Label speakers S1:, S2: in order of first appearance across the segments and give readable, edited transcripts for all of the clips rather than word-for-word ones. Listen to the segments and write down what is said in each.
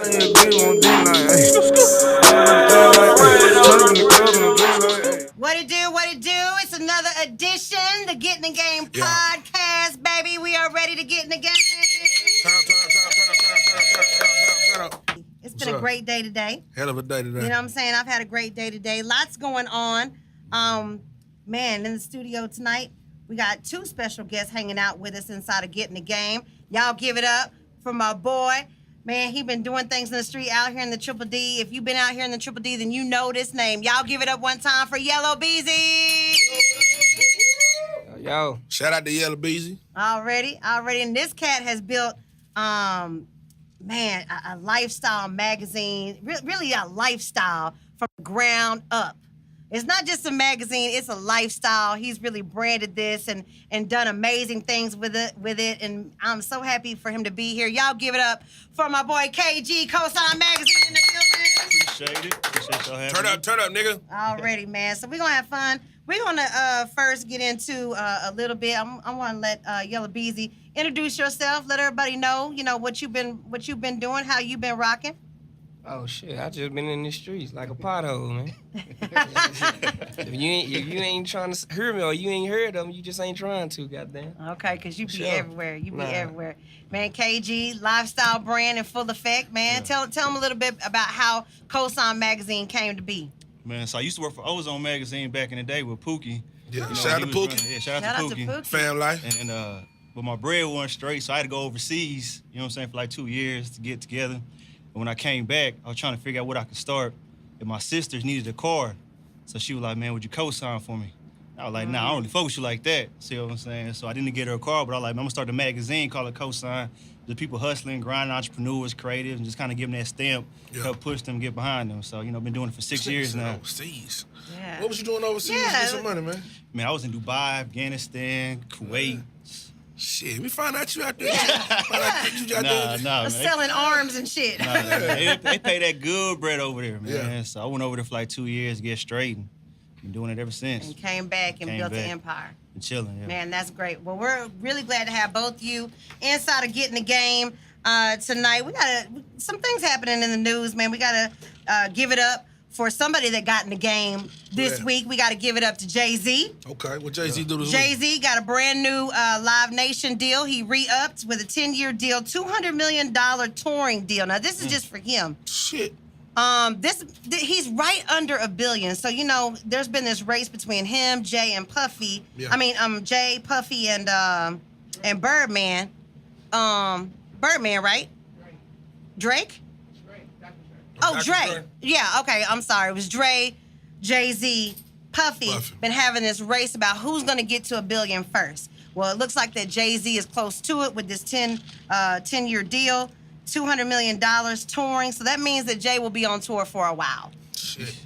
S1: What it do, what it do? It's another edition, the Get in the Game podcast, baby. We are ready to get in the game.
S2: Turn up.
S1: It's been a great day today.
S2: Hell of a day today.
S1: You know what I'm saying? I've had a great day today. Lots going on. Man, in the studio tonight, we got two special guests hanging out with us inside of Get in the Game. Y'all give it up for my boy. Man, he been doing things in the street out here in the Triple D. If you've been out here in the Triple D, then you know this name. Y'all give it up one time for Yella Beezy.
S3: Yo.
S2: Shout out to Yella Beezy.
S1: Already. And this cat has built, a lifestyle magazine, really a lifestyle from the ground up. It's not just a magazine, it's a lifestyle. He's really branded this and done amazing things with it. And I'm so happy for him to be here. Y'all give it up for my boy KG, CoSign Magazine in the building.
S4: Appreciate it. Appreciate y'all having me.
S2: Turn up, nigga.
S1: Already, man. So we're going to have fun. We're going to first get into a little bit. I want to let Yella Beezy introduce yourself. Let everybody know, what you've been doing, how you've been rocking.
S3: Oh shit! I just been in the streets like a pothole, man. if you ain't trying to hear me or you ain't heard them, you just ain't trying to, goddamn.
S1: Okay, cause you be everywhere. You be everywhere, man. KG lifestyle brand in full effect, man. Yeah. Tell them a little bit about how CoSign Magazine came to be.
S4: Man, so I used to work for Ozone Magazine back in the day with Pookie.
S2: Yeah, shout out to Pookie.
S4: Shout out to Pookie.
S2: Fam life.
S4: And but my bread wasn't straight, so I had to go overseas. You know what I'm saying, for like 2 years to get together. And when I came back, I was trying to figure out what I could start. And my sisters needed a car. So she was like, man, would you co-sign for me? I was like, nah, I don't really fuck with you like that. See what I'm saying? So I didn't get her a car, but I was like, man, I'm gonna start a magazine called it CoSign. The people hustling, grinding, entrepreneurs, creative, and just kind of give them that stamp, help push them, get behind them. So, been doing it for 6 years now.
S2: Overseas.
S1: Yeah.
S2: What was you doing overseas to get some money, man?
S4: Man, I was in Dubai, Afghanistan, Kuwait.
S2: Shit, we find out you out there.
S4: Nah, man.
S1: Selling arms and shit.
S4: They pay that good bread over there, man.
S2: Yeah.
S4: So I went over there for like 2 years to get straight and been doing it ever since.
S1: And came back and built an empire.
S4: And chilling, yeah.
S1: Man, that's great. Well, we're really glad to have both you inside of Get in the Game tonight. We got some things happening in the news, man. We got to give it up for somebody that got in the game this week. We got to give it up to Jay-Z.
S2: Okay, what Jay-Z do this week?
S1: Jay-Z got a brand new Live Nation deal. He re-upped with a 10-year deal, $200 million touring deal. Now, this is just for him.
S2: Shit.
S1: He's right under $1 billion. So, there's been this race between him, Jay, and Puffy. Yeah. I mean, Jay, Puffy, and Birdman. Birdman, right? Drake? Oh, Dre. Yeah, okay, I'm sorry. It was Dre, Jay-Z, Puffy. Been having this race about who's going to get to $1 billion first. Well, it looks like that Jay-Z is close to it with this 10-year deal, $200 million touring. So that means that Jay will be on tour for a while.
S2: Shit.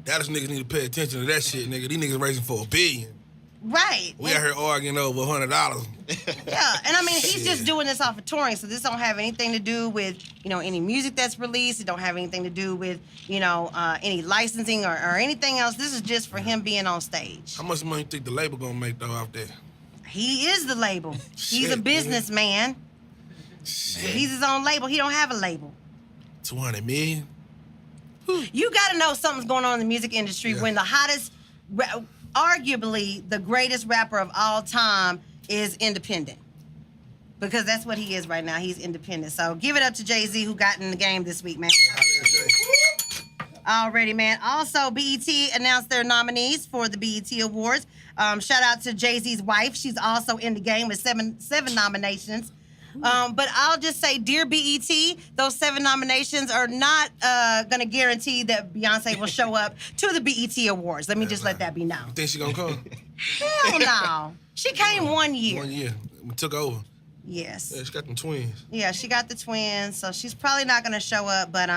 S2: Dallas niggas need to pay attention to that shit, nigga. These niggas racing for $1 billion.
S1: Right.
S2: We out here arguing over $100.
S1: Yeah, and I mean, he's just doing this off of touring, so this don't have anything to do with, any music that's released. It don't have anything to do with, any licensing or anything else. This is just for him being on stage.
S2: How much money you think the label gonna make, though, out there?
S1: He is the label. He's a businessman. He's his own label. He don't have a label.
S2: $200 million?
S1: You got to know something's going on in the music industry when the hottest... arguably the greatest rapper of all time is independent. Because that's what he is right now. He's independent. So give it up to Jay-Z who got in the game this week, man. Already, man. Also, BET announced their nominees for the BET Awards. Shout out to Jay-Z's wife. She's also in the game with seven nominations. But I'll just say, dear BET, those 7 nominations are not going to guarantee that Beyonce will show up to the BET Awards. Let me just let that be known.
S2: You think she gonna come?
S1: Hell no. She came 1 year.
S2: 1 year. We took over.
S1: Yes.
S2: Yeah, she got them twins.
S1: Yeah, she got the twins, so she's probably not going to show up, but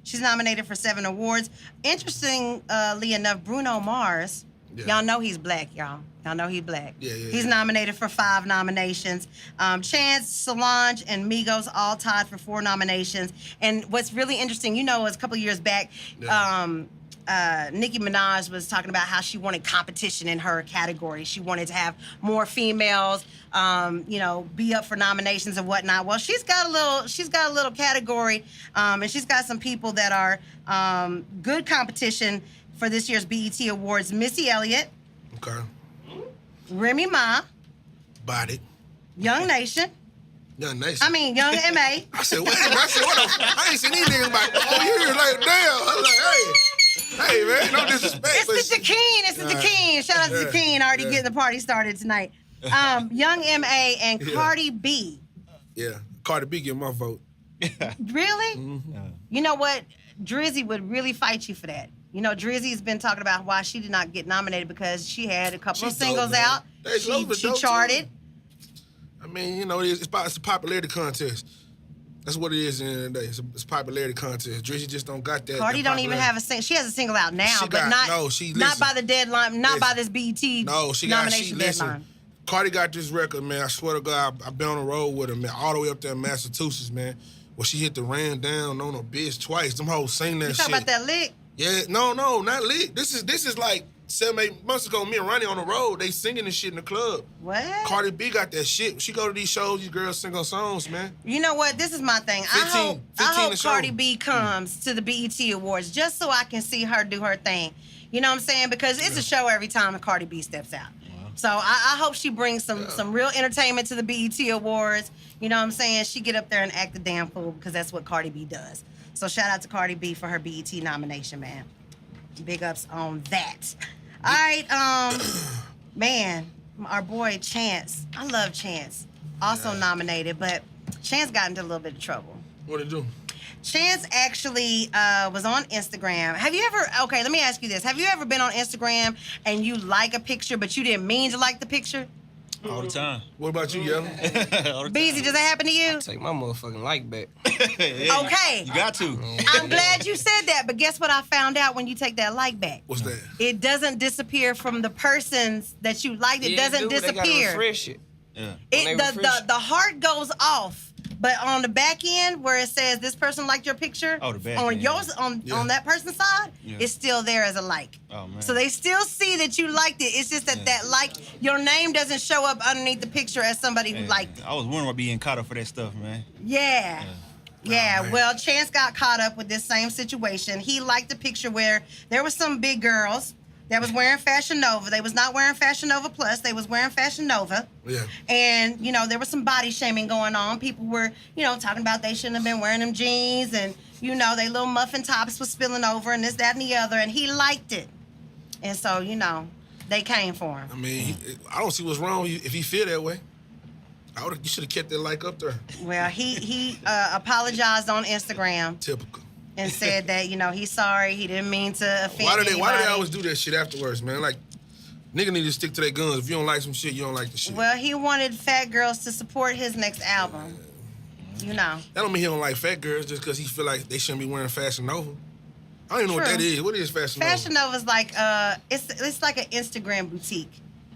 S1: she's nominated for 7 awards. Interestingly enough, Bruno Mars, y'all know he's black, y'all. Y'all know he's black. He's nominated for 5 nominations. Chance, Solange, and Migos all tied for 4 nominations. And what's really interesting, it was a couple of years back, Nicki Minaj was talking about how she wanted competition in her category. She wanted to have more females, be up for nominations and whatnot. Well, she's got a little category, and she's got some people that are good competition for this year's BET Awards. Missy Elliott,
S2: Okay.
S1: Remy Ma,
S2: Body.
S1: Young Nation.
S2: Young Nation.
S1: I mean, Young M.A.
S2: I said, wait a minute. I said, what the I ain't seen these niggas about 4 years. Like, damn. I was like, hey, man, no disrespect.
S1: It's the Dakeen. It's the Dakeen. Shout out to Dakeen. Already getting the party started tonight. Young M.A. and Cardi B.
S2: Yeah, Cardi B get my vote.
S1: Really?
S2: Mm-hmm.
S1: You know what? Drizzy would really fight you for that. You know, Drizzy's been talking about why she did not get nominated because she had a couple of singles out. She charted.
S2: I mean, it's a popularity contest. That's what it is at the end of the day. It's a popularity contest. Drizzy just don't got that.
S1: Cardi don't even have a single. She has a single out now, but not by the deadline, not by this BET nomination deadline.
S2: Cardi got this record, man. I swear to God, I've been on the road with her, man, all the way up there in Massachusetts, man. Where she hit the ran down on a bitch twice. Them hoes sing that shit.
S1: You talking about that lick?
S2: Yeah, no, not lick. This is like 7-8 months ago. Me and Ronnie on the road, they singing this shit in the club.
S1: What?
S2: Cardi B got that shit. She go to these shows, these girls sing her songs, man.
S1: You know what? This is my thing. I hope Cardi B comes to the BET Awards just so I can see her do her thing. You know what I'm saying? Because it's a show every time Cardi B steps out. So I hope she brings some real entertainment to the BET Awards. You know what I'm saying? She get up there and act the damn fool because that's what Cardi B does. So shout out to Cardi B for her BET nomination, man. Big ups on that. All right, man, our boy Chance. I love Chance. Also nominated, but Chance got into a little bit of trouble.
S2: What'd he do?
S1: Chance actually was on Instagram. Okay, let me ask you this. Have you ever been on Instagram and you like a picture, but you didn't mean to like the picture?
S4: All the time.
S2: What about you, Yella?
S1: Beezy, does that happen to you?
S3: Take my motherfucking like back.
S4: Yeah,
S1: Okay.
S4: You got to.
S1: I'm glad you said that, but guess what I found out when you take that like back?
S2: What's that?
S1: It doesn't disappear from the persons that you liked. It doesn't
S3: They gotta
S1: disappear.
S3: refresh it.
S4: Yeah.
S1: The heart goes off, but on the back end where it says this person liked your picture,
S4: the back
S1: on
S4: end,
S1: yours on that person's side, it's still there as a like.
S4: Oh man.
S1: So they still see that you liked it. It's just that like your name doesn't show up underneath the picture as somebody who liked it.
S4: I was wondering about being caught up for that stuff, man.
S1: Yeah. Well, Chance got caught up with this same situation. He liked the picture where there was some big girls that was wearing Fashion Nova. They was not wearing Fashion Nova Plus. They was wearing Fashion Nova.
S2: Yeah.
S1: And, there was some body shaming going on. People were, talking about they shouldn't have been wearing them jeans and, they little muffin tops was spilling over and this, that, and the other. And he liked it. And so, they came for him.
S2: I mean, I don't see what's wrong if he feel that way. You should have kept that like up there.
S1: Well, he apologized on Instagram.
S2: Typical.
S1: And said that, he's sorry. He didn't mean to offend anybody.
S2: Why do they always do that shit afterwards, man? Like, nigga need to stick to their guns. If you don't like some shit, you don't like the shit.
S1: Well, he wanted fat girls to support his next album. That
S2: don't mean he don't like fat girls just because he feel like they shouldn't be wearing Fashion Nova. I don't even know what that is. What is Fashion Nova?
S1: Fashion Nova's like, it's like an Instagram boutique.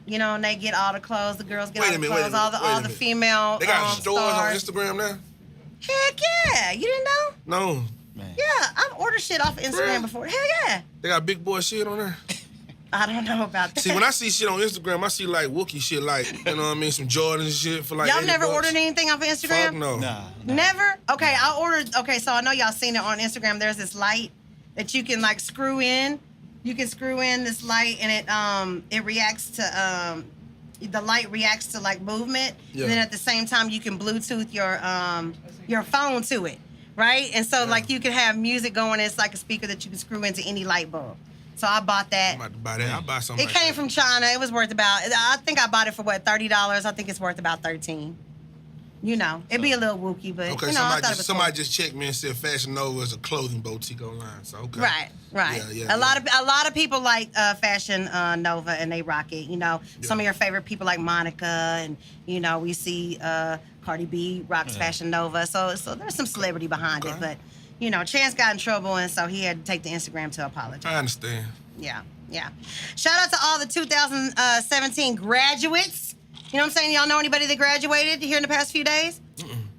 S1: And they get all the clothes. The girls get all the clothes. All the female
S2: They got stores
S1: stars
S2: on Instagram now?
S1: Heck yeah. You didn't know?
S2: No.
S4: Man.
S1: Yeah, I've ordered shit off of Instagram before. Hell yeah.
S2: They got big boy shit on there?
S1: I don't know about that.
S2: See, when I see shit on Instagram, I see like Wookiee shit, like, you know what I mean, some Jordans and shit for like
S1: Y'all
S2: $80.
S1: never ordered anything off of Instagram?
S2: Fuck no.
S4: Nah.
S1: Never? Okay, so I know y'all seen it on Instagram. There's this light that you can like screw in. You can screw in this light and it reacts to the light reacts to like movement.
S2: Yeah.
S1: And then at the same time you can Bluetooth your phone to it. Right? And so like you can have music going, it's like a speaker that you can screw into any light bulb. So I bought that.
S2: I'm about to buy that. I'll buy something.
S1: It came from China. It was worth I think I bought it for what, $30? I think it's worth about $13. It'd be a little wookie, but
S2: Okay,
S1: I thought it was
S2: somebody
S1: cool.
S2: just checked me and said Fashion Nova is a clothing boutique online. So okay.
S1: Right.
S2: Yeah,
S1: a lot of people like Fashion Nova and they rock it. Some of your favorite people like Monica and we see Cardi B rocks Fashion Nova. So there's some celebrity behind it, but Chance got in trouble and so he had to take to Instagram to apologize.
S2: I understand.
S1: Yeah. Shout out to all the 2017 graduates. You know what I'm saying? Y'all know anybody that graduated here in the past few days?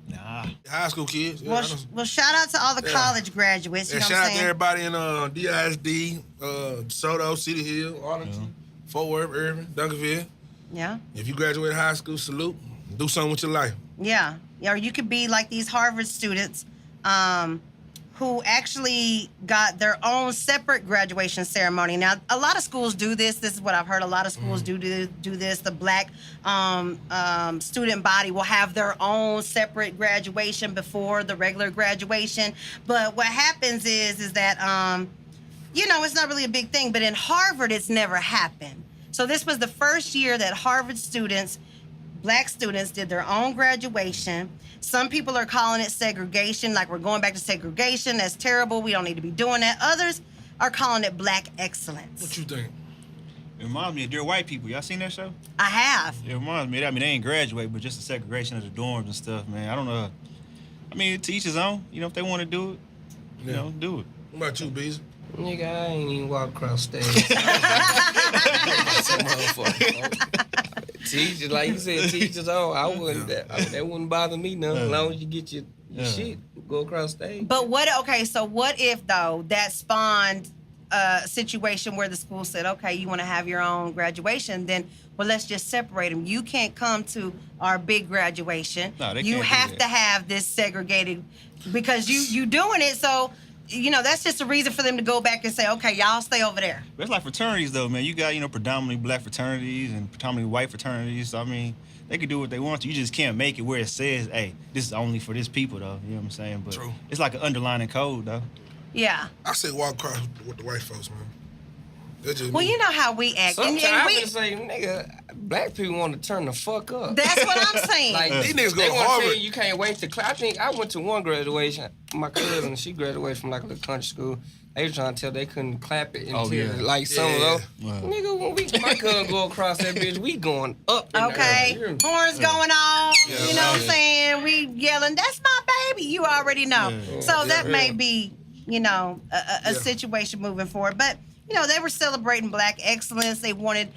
S4: Nah.
S2: High school kids. Yeah,
S1: well, shout out to all the college graduates. You know
S2: shout
S1: what I'm
S2: out
S1: saying?
S2: to everybody in DISD, DeSoto, City Hill, Arlington, Fort Worth, Irving, Duncanville.
S1: Yeah.
S2: If you graduated high school, salute. Do something with your life.
S1: Yeah. Or you could be like these Harvard students who actually got their own separate graduation ceremony. Now, a lot of schools do this. This is what I've heard. A lot of schools do this. The black student body will have their own separate graduation before the regular graduation. But what happens is that, it's not really a big thing. But in Harvard, it's never happened. So this was the first year that Harvard students, black students, did their own graduation. Some people are calling it segregation, like we're going back to segregation. That's terrible. We don't need to be doing that. Others are calling it black excellence.
S2: What you think?
S4: It reminds me of Dear White People. Y'all seen that show?
S1: I have.
S4: It reminds me of that. I mean, they ain't graduate, but just the segregation of the dorms and stuff, man. I don't know. I mean, to each his own. You know, if they want to do it, you know, do it.
S2: What about you, Beezy?
S3: Nigga, I ain't even walk across stage. Teachers, like you said, teachers on. I wouldn't. That wouldn't bother me none. As long as you get your shit, go across stage.
S1: But what if though that spawned a situation where the school said, okay, you want to have your own graduation, then let's just separate them. You can't come to our big graduation.
S4: No, they
S1: you
S4: can't
S1: have
S4: do
S1: to
S4: that.
S1: have this segregated because you doing it. So that's just a reason for them to go back and say, okay, y'all stay over there.
S4: But it's like fraternities, though, man. You got, predominantly black fraternities and predominantly white fraternities. So, I mean, they can do what they want to. You just can't make it where it says, hey, this is only for this people, though. You know what I'm saying? But
S2: True.
S4: It's like an underlining code, though.
S1: Yeah.
S2: I say walk across with the white folks, man. That's just
S1: Well,
S2: me.
S1: you know how we act.
S3: Sometimes
S1: And
S3: I
S1: we,
S3: been say, nigga, black people want to turn the fuck up.
S1: that's what I'm saying.
S3: Like
S2: These niggas go
S3: they
S2: to
S3: want to
S2: Harvard.
S3: tell you can't wait to class. I think I went to one graduation. My cousin, she graduated from like a little country school. They were trying to tell they couldn't clap it until like some of those.
S4: Wow.
S3: Nigga, when my cousin go across that bitch, we going up. In
S1: Okay,
S3: the air.
S1: horns going on. You know what I'm saying? We yelling, "That's my baby!" You already know. So that may be, a situation moving forward. But they were celebrating black excellence. They wanted,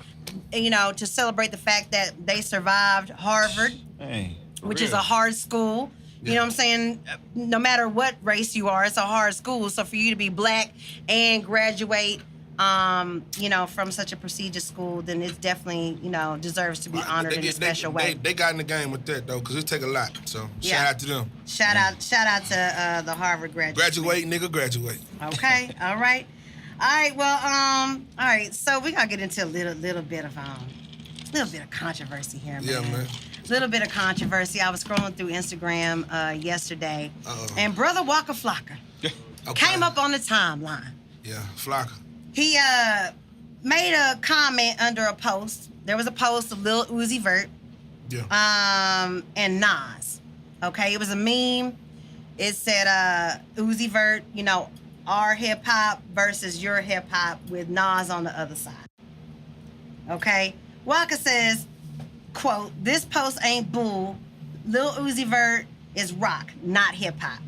S1: to celebrate the fact that they survived Harvard,
S4: Hey, for
S1: which
S4: real.
S1: is a hard school. You know what I'm saying? No matter what race you are, it's a hard school. So for you to be black and graduate, from such a prestigious school, then it's definitely, deserves to be honored in a special way.
S2: They got in the game with that, though, because it take a lot. So shout out to them.
S1: Shout out to the Harvard graduates.
S2: Graduate, nigga, graduate.
S1: Okay, all right. All right, well, all right, so we're gonna get into a little bit of controversy here, man.
S2: Yeah, man.
S1: Little bit of controversy. I was scrolling through Instagram yesterday, and brother Waka Flocka
S2: Okay.
S1: came up on the timeline.
S2: Yeah, Flocka.
S1: He made a comment under a post. There was a post of Lil Uzi Vert and Nas. Okay, it was a meme. It said Uzi Vert, our hip hop versus your hip hop with Nas on the other side. Okay, Waka says, quote, "This post ain't bull. Lil Uzi Vert is rock, not hip hop."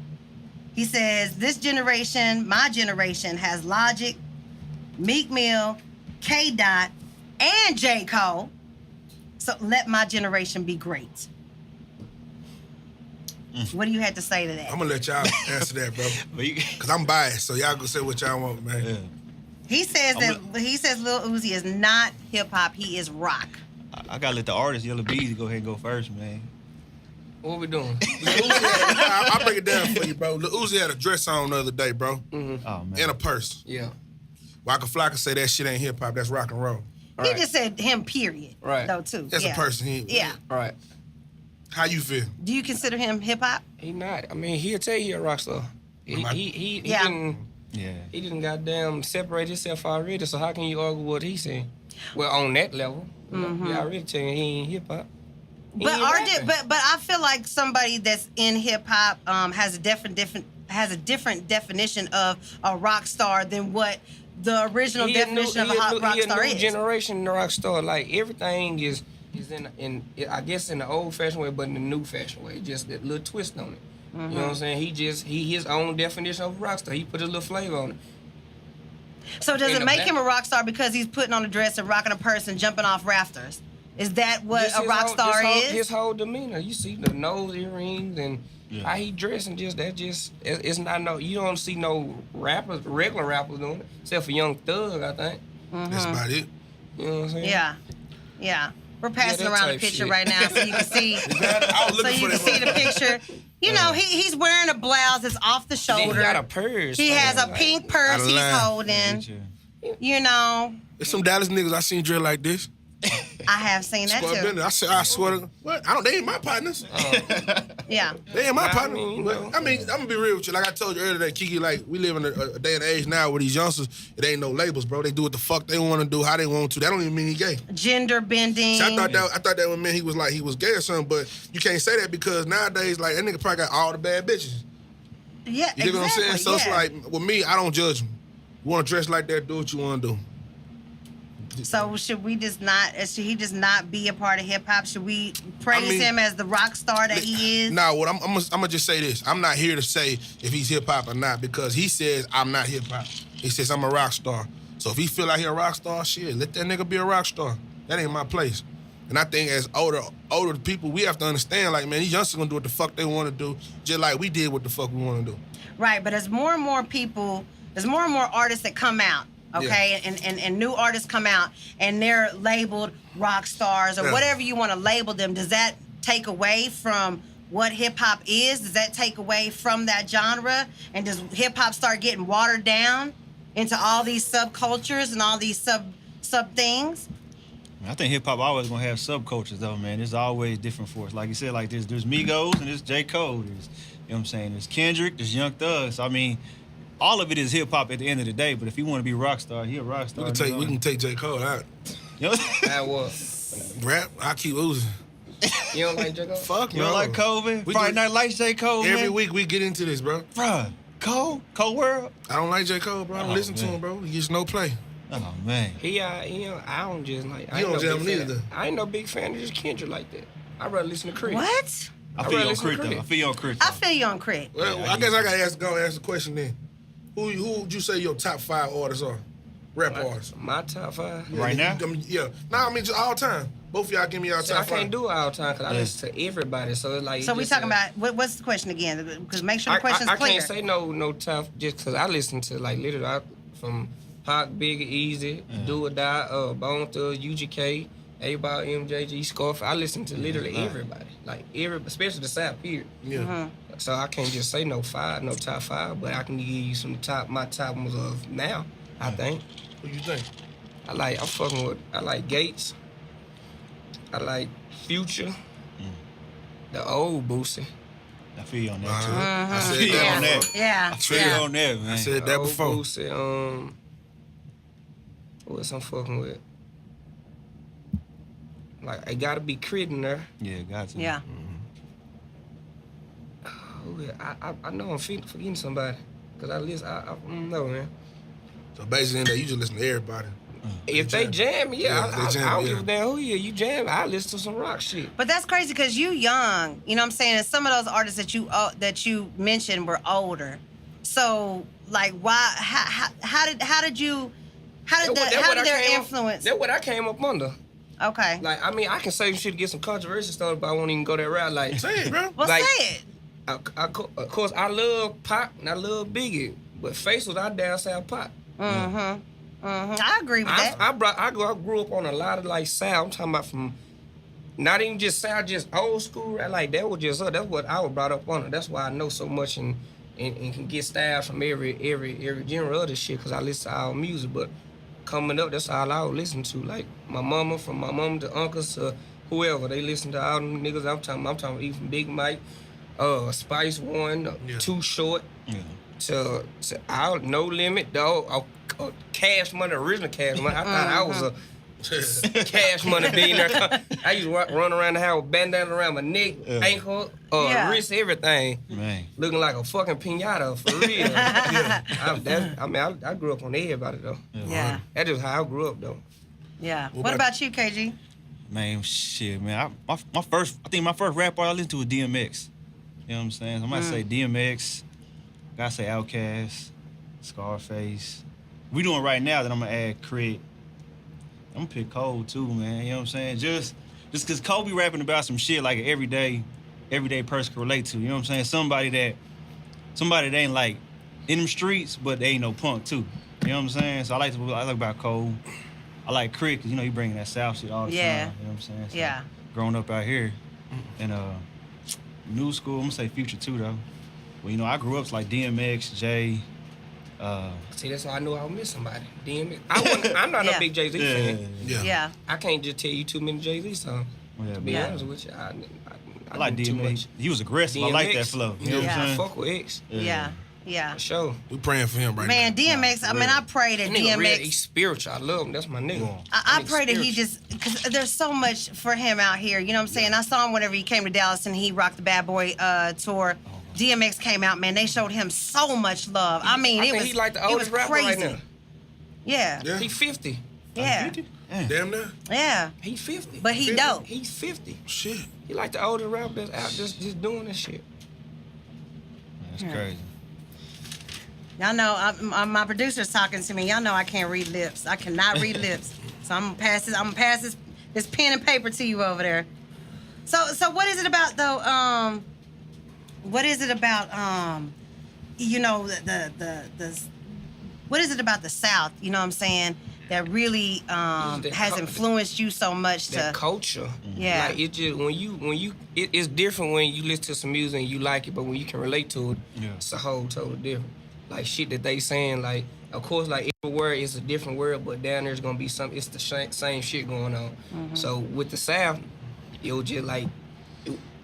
S1: He says, "This generation, my generation, has Logic, Meek Mill, K. Dot, and J. Cole. So let my generation be great." What do you have to say to that?
S2: I'm going to let y'all answer that, bro.
S4: But you,
S2: Because I'm biased, so y'all go say what y'all want, man.
S4: yeah.
S1: He says Lil Uzi is not hip hop, he is rock.
S4: I got to let the artist, Yella Beezy, go ahead and go first, man.
S3: What we doing?
S2: I'll break it down for you, bro. Lil Uzi had a dress on the other day, bro,
S4: Oh, man.
S2: and a purse.
S3: Yeah.
S2: Waka Flocka say that shit ain't hip hop, that's rock and roll.
S1: He
S3: Right.
S1: just said him, period.
S3: Right.
S1: Though, too.
S2: That's
S1: yeah.
S2: a person.
S1: Yeah.
S3: All right.
S2: How you feel?
S1: Do you consider him hip hop?
S3: He not. I mean, he'll tell you he a rock star. He
S1: Yeah.
S3: didn't.
S4: Yeah.
S3: He didn't goddamn separate himself already. So how can you argue what he saying? Well, on that level, he already telling you he ain't hip hop. He
S1: But
S3: ain't rapping.
S1: but I feel like somebody that's in hip hop has a different definition of a rock star than what the original definition of a rock star
S3: He a new
S1: is.
S3: generation rock star. Like everything is in I guess in the old fashioned way, but in the new fashioned way. Just that little twist on it. You know what I'm saying? He his own definition of a rock star. He put a little flavor on it.
S1: So does
S3: in
S1: it
S3: the
S1: make
S3: back.
S1: him a rock star because he's putting on a dress and rocking a purse and jumping off rafters? Is that what
S3: Just
S1: a
S3: his
S1: rock
S3: whole-
S1: star
S3: his
S1: is?
S3: His whole demeanor. You see the nose earrings and how he dressing. It's not no. You don't see no regular rappers doing it, except for Young Thug, I think.
S2: That's about it.
S3: You know what I'm saying?
S1: Yeah. We're passing
S3: that
S1: around a
S3: type
S1: picture
S3: shit.
S1: right now so you can see.
S2: I was
S1: So
S2: looking
S1: you
S2: for
S1: can see the
S2: that.
S1: picture. You know, he's wearing a blouse that's off the
S3: Then
S1: shoulder.
S3: he got a purse.
S1: He has a
S3: like,
S1: pink purse
S2: Outta
S1: he's
S2: line.
S1: holding. You know,
S2: There's some Dallas niggas I seen drill like this.
S1: I have seen that
S2: Squad
S1: too.
S2: business. I said, I swear to what? They ain't my partners.
S1: Yeah.
S2: They ain't my
S3: I
S2: partners.
S3: mean, you
S2: But,
S3: know.
S2: I mean, I'm gonna be real with you. Like I told you earlier, that Kiki, like we live in a day and age now where these youngsters, it ain't no labels, bro. They do what the fuck they want to do, how they want to. That don't even mean he gay.
S1: Gender bending.
S2: See, I thought that would mean he was gay or something, but you can't say that because nowadays, like that nigga probably got all the bad bitches.
S1: Yeah,
S2: You get what I'm saying?
S1: exactly,
S2: So it's
S1: yeah.
S2: like with me, I don't judge him. You want to dress like that, do what you want to do.
S1: So should he just not be a part of hip hop? Should we praise
S2: mean,
S1: him as the rock star that he is?
S2: Nah, what I'm gonna just say this. I'm not here to say if he's hip hop or not because he says I'm not hip hop. He says I'm a rock star. So if he feel like he a rock star, shit, let that nigga be a rock star. That ain't my place. And I think as older people, we have to understand, like, man, these youngsters gonna do what the fuck they want to do, just like we did what the fuck we want to do.
S1: Right, but as more and more people, there's more and more artists that come out, okay, and new artists come out, and they're labeled rock stars or whatever you want to label them. Does that take away from what hip hop is? Does that take away from that genre? And does hip hop start getting watered down into all these subcultures and all these sub things?
S4: I think hip hop always gonna have subcultures though, man. It's always different for us. Like you said, like there's Migos and there's J. Cole. There's, you know what I'm saying? There's Kendrick, there's Young Thug. So, I mean, all of it is hip hop at the end of the day. But if you want to be a rock star, he a rock star.
S2: We can take J. Cole out.
S4: You know?
S3: That was.
S2: Rap, I keep losing.
S3: You don't like J. Cole?
S2: Fuck
S4: You
S2: no.
S4: don't like Cole, man?
S2: We
S4: Friday
S2: do-
S4: Night Lights, J. Cole,
S2: Every
S4: man?
S2: week we get into this, bro.
S4: Bruh, Cole World?
S2: I don't like J. Cole, bro. I don't
S4: Oh,
S2: listen to
S4: man.
S2: him, bro. He gets no play.
S4: Oh, man.
S3: I don't just like. I
S2: You
S3: ain't
S2: don't
S3: no
S2: jam
S3: big
S2: him
S3: fan.
S2: neither.
S3: I ain't no big fan of just Kendrick like that. I'd rather listen to Creed.
S1: What?
S4: I feel you on
S3: listen to
S4: Crit, though.
S3: Crit.
S4: I feel you on Crit,
S1: I
S4: though.
S1: feel you on Crit.
S2: Well,
S4: Yeah,
S2: I guess I gotta go and ask the question then. Who would you say your top 5 artists are? Rap artists.
S3: My top 5.
S4: Right now?
S2: Yeah. Nah, I mean just all time. Both of y'all give me your
S3: See, I
S2: top 5.
S3: can't do it all the time because I listen to everybody. So it's like.
S1: So we
S3: just,
S1: talking about what's the question again? Because make sure the question's
S3: I
S1: clear.
S3: can't say no top just because I listen to like literally from Pac, Biggie, Easy, Do or Die, Bone Thugs, UGK, A-Ball, MJG, Scarface. I listen to literally everybody, like especially the South period.
S2: Yeah.
S3: So I can't just say no top 5, but I can give you some my top ones of now. I think
S2: Who you think?
S3: I like Gates. I like Future. The old Boosie.
S4: I feel you on that, too.
S2: I said
S4: feel you
S2: that
S4: on
S2: before.
S4: that.
S1: Yeah.
S4: I feel you on that, man.
S2: I said that
S3: Old
S2: before.
S3: Boosie, who else I'm fucking with? Like, I gotta be Crit in there.
S4: Yeah, got to.
S1: Yeah.
S3: I know I'm forgetting somebody. Because I listen, I don't know, man.
S2: So basically in there, you just listen to everybody.
S3: If they jam,
S2: Yeah,
S3: I
S2: they jam,
S3: don't
S2: yeah.
S3: give a damn who you jam. I listen to some rock shit.
S1: But that's crazy because you young, you know what I'm saying? And some of those artists that you mentioned were older. So like why how did their influence?
S3: That's what I came up under.
S1: Okay.
S3: Like, I mean, I can say shit to get some controversial stuff, but I won't even go that route. Like,
S2: Say it, bro.
S1: Well,
S3: like-
S1: say it.
S3: of course, I love Pac and I love Biggie, but Face was our down south Pac.
S1: I agree with that.
S3: I grew up on a lot of like South. I'm talking about from not even just South, just old school. Like that was just that's what I was brought up on. That's why I know so much and can get styles from every genre of this shit because I listen to all music. But coming up, that's all I would listen to. Like from my mom to uncles to whoever, they listen to all them niggas. I'm talking even Big Mike, Spice One, Too Short.
S4: Yeah.
S3: To No Limit, though. Cash Money, original Cash Money. I thought I was a Cash Money billionaire. I used to run around the house with bandana around my neck, ankle, wrist, everything.
S4: Man.
S3: Looking like a fucking pinata, for real. I grew up on everybody, though.
S1: Yeah.
S3: That's just how I grew up, though.
S1: Yeah. What about you, KG?
S4: Man, shit, man. I think my first rap art I listened to was DMX. You know what I'm saying? I might say DMX. Gotta say Outkast, Scarface. We doing right now that I'm gonna add Crit. I'm gonna pick Cole too, man. You know what I'm saying? Just just because Kobe rapping about some shit like an everyday person can relate to. You know what I'm saying? Somebody that ain't like in them streets, but they ain't no punk too. You know what I'm saying? So I like about Cole. I like Crick, cause he bringing that South shit all the time. You know what I'm saying? So
S1: Yeah.
S4: Growing up out here, and new school, I'm gonna say Future too though. Well, I grew up like DMX, Jay.
S3: See, that's why I knew I would miss somebody. DMX. I'm not a big Jay-Z fan.
S1: Yeah.
S3: I can't just tell you too many Jay-Z songs.
S4: Yeah,
S3: To be honest with you,
S4: I like
S3: do too
S4: DMX.
S3: much.
S4: He was aggressive. I like that flow. You know what I'm
S3: I
S4: saying?
S3: fuck with X.
S1: Yeah.
S3: For sure.
S2: We praying for him right now.
S1: Man, DMX, I pray that
S3: That nigga real,
S1: DMX...
S3: he's spiritual. I love him. That's my nigga.
S1: I pray that he just... Because there's so much for him out here. You know what I'm saying? I saw him whenever he came to Dallas and he rocked the Bad Boy tour. DMX came out, man. They showed him so much love. I mean,
S3: I
S1: it
S3: think
S1: was
S3: he like the
S1: it
S3: oldest
S1: was
S3: rapper
S1: crazy.
S3: right now.
S1: Yeah.
S3: He 50.
S1: Yeah.
S2: Damn near.
S1: Yeah.
S3: He 50.
S1: But he
S3: 50.
S1: dope.
S3: He's 50.
S2: Shit.
S3: He like the older rapper that's out just doing this shit.
S4: That's crazy.
S1: Y'all know, my producer's talking to me. Y'all know I can't read lips. I cannot read lips. So I'm gonna pass this pen and paper to you over there. So what is it about though? What is it about? The what is it about the South? You know what I'm saying? That really has influenced you so much
S3: That culture.
S1: Yeah.
S3: Like it just it's different when you listen to some music and you like it, but when you can relate to it, it's a whole total different. Like shit that they saying, like of course, like every word is a different word, but down there's gonna be it's the same shit going on.
S1: Mm-hmm.
S3: So with the South, it was just like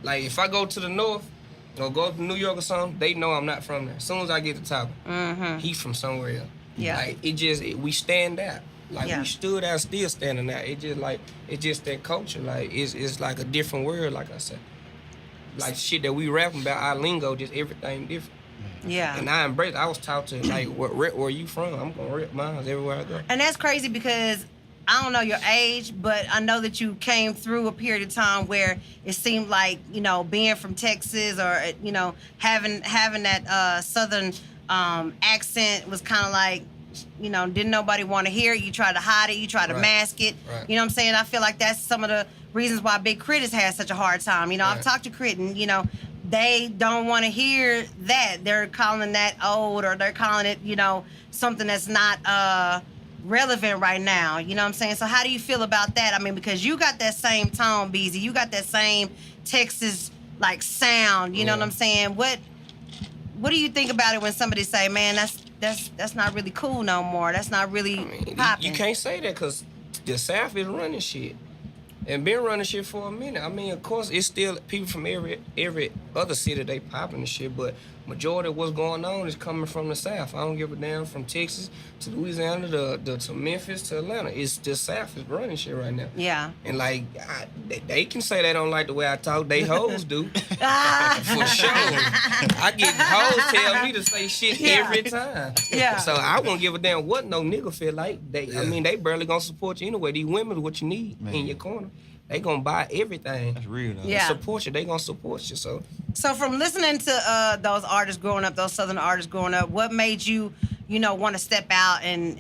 S3: if I go to the North or go to New York or something, they know I'm not from there. As soon as I get to talking, he's from somewhere else.
S1: Yeah.
S3: Like we stand out. Like we stood out, still standing out. It's just that culture. Like it's like a different word. Like I said, like shit that we rapping about, our lingo, just everything different.
S1: Yeah.
S3: And I embrace. I was taught to like, where you from? I'm gonna rep mine everywhere I go.
S1: And that's crazy because I don't know your age, but I know that you came through a period of time where it seemed like, being from Texas or, having that Southern accent was kind of like, didn't nobody want to hear it. You try to hide it. You try to mask it.
S3: Right.
S1: You know what I'm saying? I feel like that's some of the reasons why Big Crit has had such a hard time. I've talked to Crit and, they don't want to hear that. They're calling that old or they're calling it, something that's not relevant right now. You know what I'm saying? So how do you feel about that? I mean, because you got that same tone, Beezy. You got that same Texas like sound. You know what I'm saying? What do you think about it when somebody say, man, that's not really cool no more. That's not really popping.
S3: You can't say that because the South is running shit. And been running shit for a minute. I mean, of course, it's still people from every other city they popping and shit, but majority of what's going on is coming from the South. I don't give a damn from Texas to Louisiana to Memphis to Atlanta. It's the South is running shit right now.
S1: Yeah.
S3: And like, they can say they don't like the way I talk. They hoes do. For sure. I get hoes tell me to say shit every time.
S1: Yeah.
S3: So I won't give a damn what no nigga feel like. I mean, they barely gonna support you anyway. These women are what you need in your corner. They gonna buy everything.
S4: That's real though.
S1: Yeah.
S3: Support you. They gonna support you. So
S1: from listening to those artists growing up, those Southern artists growing up, what made you, want to step out and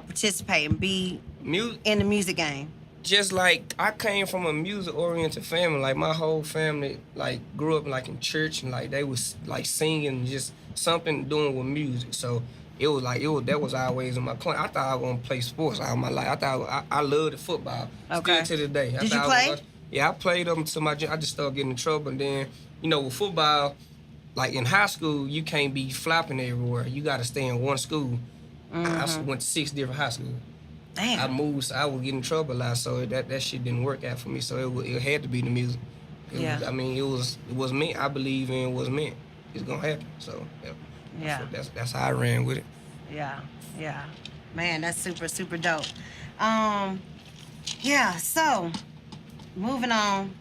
S1: participate and be in the music game?
S3: Just like I came from a music-oriented family. Like my whole family, like grew up like in church and like they was like singing, just something doing with music. So that was always in my plan. I thought I was gonna play sports all my life. I loved the football.
S1: Okay.
S3: Still to this day.
S1: Did you play?
S3: I played them to I just started getting in trouble. And then, with football, like in high school, you can't be flopping everywhere. You got to stay in one school. I went to 6 different high schools.
S1: Damn.
S3: I moved, so I would get in trouble a lot. So that shit didn't work out for me. So it had to be the music. I mean, it was meant. I believe in it was meant. It's gonna happen. So
S1: Yeah.
S3: That's how I ran with it.
S1: Yeah. Man, that's super, super dope. So moving on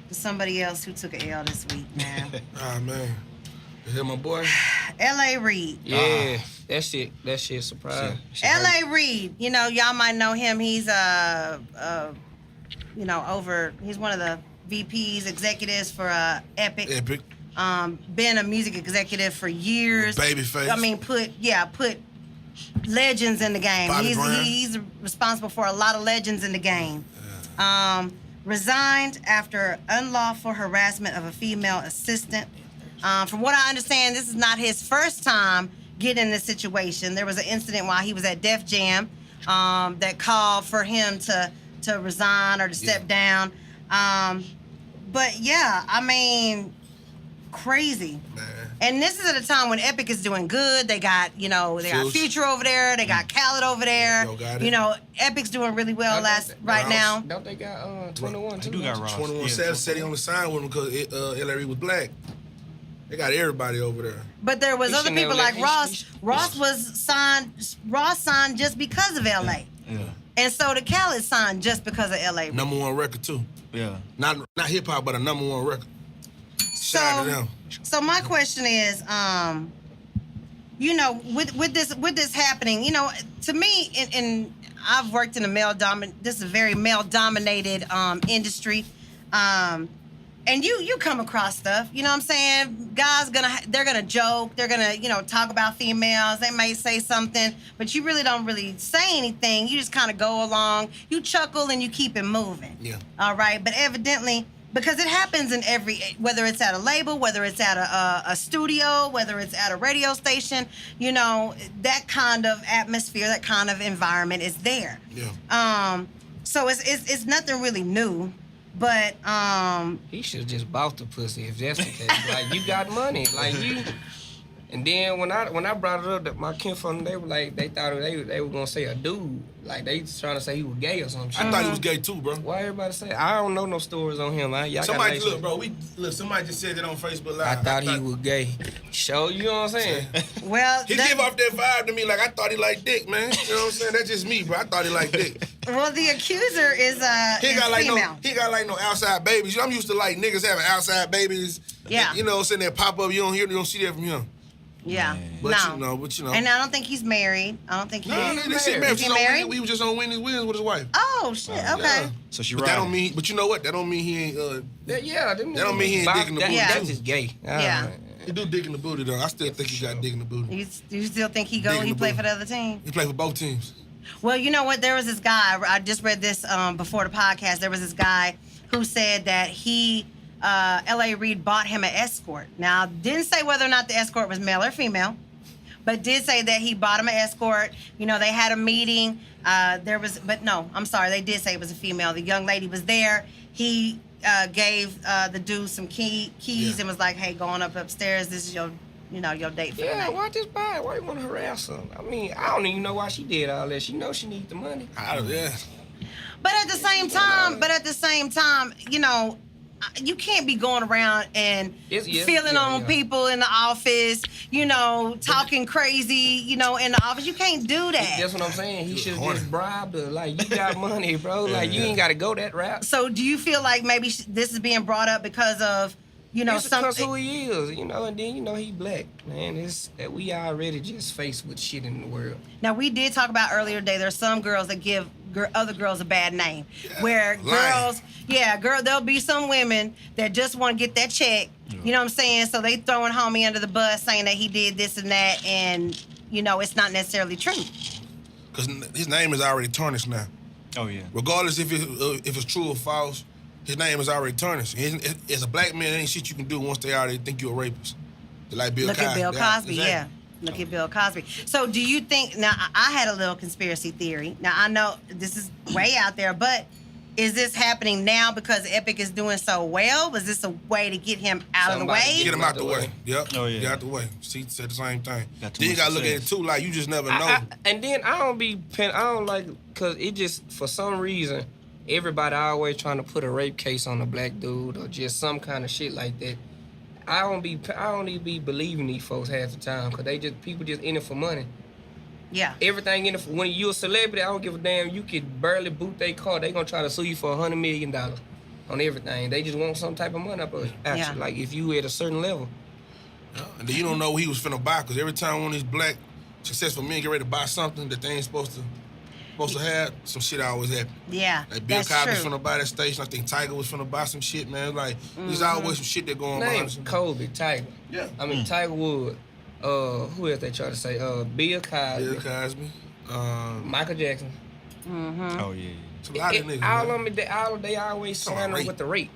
S1: to somebody else who took an L this week, man.
S2: Ah, man. You hear my boy?
S1: L.A. Reid.
S3: Yeah, that shit surprise.
S1: L.A. Reid, y'all might know him. He's he's one of the VPs, executives for Epic.
S2: Epic.
S1: Been a music executive for years.
S2: Babyface.
S1: I mean, put legends in the game.
S2: Bobby Brown.
S1: He's responsible for a lot of legends in the game. Resigned after unlawful harassment of a female assistant. From what I understand, this is not his first time getting in this situation. There was an incident while he was at Def Jam that called for him to resign or to step down. But yeah, I mean, crazy. Man. And this is at a time when Epic is doing good. They got, they got Future over there. They got Khaled over there. Epic's doing really well right now.
S3: Don't they got 21 too?
S4: They do got Ross.
S2: 21 said he on the sign with him because Yella Beezy was black. They got everybody over there.
S1: But there was other people like Ross. Ross signed just because of LA.
S4: Yeah.
S1: And so the Khaled signed just because of LA.
S2: Number one record too.
S4: Yeah.
S2: Not hip hop, but a number one record. Shout out to them.
S1: So my question is, with this happening, to me, and I've worked in this is a very male dominated industry. And you come across stuff, you know what I'm saying? Guys they're gonna joke, they're gonna, talk about females, they may say something, but you really don't say anything. You just kind of go along, you chuckle and you keep it moving.
S2: Yeah. All
S1: right, but evidently, because it happens in whether it's at a label, whether it's at a studio, whether it's at a radio station, that kind of atmosphere, that kind of environment is there.
S2: Yeah.
S1: So it's nothing really new. But
S3: he should have just bought the pussy if that's the case. Like, you got money, like you. And then when I brought it up, that my kinfolk, they were like, they thought they were gonna say a dude, like they trying to say he was gay or something.
S2: I thought he was gay too, bro.
S3: Why everybody say? I don't know no stories on him.
S2: Somebody look, bro. Somebody just said that on Facebook Live.
S3: I thought he was gay. Show you know what I'm saying?
S1: Well,
S2: he give off that vibe to me like I thought he liked dick, man. You know what I'm saying? That's just me, bro. I thought he liked dick.
S1: Well, the accuser is female.
S2: He got like no outside babies. I'm used to like niggas having outside babies.
S1: Yeah.
S2: Sitting there pop up. You don't see that from him.
S1: Yeah.
S2: But
S1: no.
S2: But
S1: And I don't think he's married. I don't think he's
S2: married.
S1: Is he married?
S2: He was just on Wendy's Wins with his wife.
S1: Oh shit. Okay.
S2: Yeah.
S4: So she
S2: but
S4: right.
S2: That don't mean. But you know what? That don't mean he ain't.
S3: That
S2: don't mean he ain't digging the booty.
S3: That's just gay.
S1: Yeah.
S2: He do dig in the booty though. I still think he got dig in the booty.
S1: You still think he play for the other team?
S2: He played for both teams.
S1: Well, you know what? There was this guy. I just read this before the podcast. There was this guy who said that L.A. Reid bought him an escort. Now, didn't say whether or not the escort was male or female, but did say that he bought him an escort. They had a meeting. They did say it was a female. The young lady was there. He gave the dude some keys and was like, "Hey, going upstairs. This is your date for the night."
S3: Why just buy it? Why you want to harass her? I mean, I don't even know why she did all that. She knows she needs the money.
S1: But at the same time, you can't be going around and feeling on people in the office, talking crazy, in the office. You can't do that.
S3: That's what I'm saying. He should have just bribed her. Like, you got money, bro. Like, you ain't got to go that route.
S1: So do you feel like maybe this is being brought up because of,
S3: because who he is, and then, he black, man. It's that we already just faced with shit in the world.
S1: Now, we did talk about earlier today, there's some girls that give other girls a bad name.
S2: Yeah,
S1: where there'll be some women that just want to get that check, you know what I'm saying? So they throwing homie under the bus saying that he did this and that, and, it's not necessarily true.
S2: Because his name is already tarnished now.
S4: Oh, yeah.
S2: Regardless if it's true or false, his name is already tarnished. As a black man, there ain't shit you can do once they already think you're a rapist. Like Bill Cosby.
S1: Look at Bill Cosby, yeah. Look at Bill Cosby. So do you think, now I had a little conspiracy theory. Now I know this is way out there, but is this happening now because Epic is doing so well? Was this a way to get him out of the way?
S2: Get him out the way. Yep.
S4: Oh, yeah.
S2: Get out the way. She said the same thing.
S4: Then
S2: you got to look at it too, like you just never know.
S3: And then I don't like, because it just, for some reason, everybody always trying to put a rape case on a black dude or just some kind of shit like that. I don't even be believing these folks half the time because people just in it for money.
S1: Yeah.
S3: Everything in it for, when you a celebrity, I don't give a damn. You could barely boot their car. They gonna try to sue you for $100 million on everything. They just want some type of money up of you. Like if you at a certain level.
S2: Yeah. And then you don't know what he was finna buy because every time one of these black successful men get ready to buy something that they ain't supposed to have, some shit always happen.
S1: Yeah,
S2: like Bill Cosby was finna buy that station. I think Tiger was finna buy some shit, man. Like there's always some shit that going on.
S3: Kobe, Tiger. Yeah. I mean Tiger Woods. Who else they try to say? Bill Cosby.
S2: Bill Cosby.
S3: Michael Jackson.
S1: Mm-hmm.
S4: Oh yeah.
S2: It's a lot of niggas.
S3: All
S2: man.
S3: of them, they always
S2: Come on,
S3: slander
S2: rape.
S3: with the rape.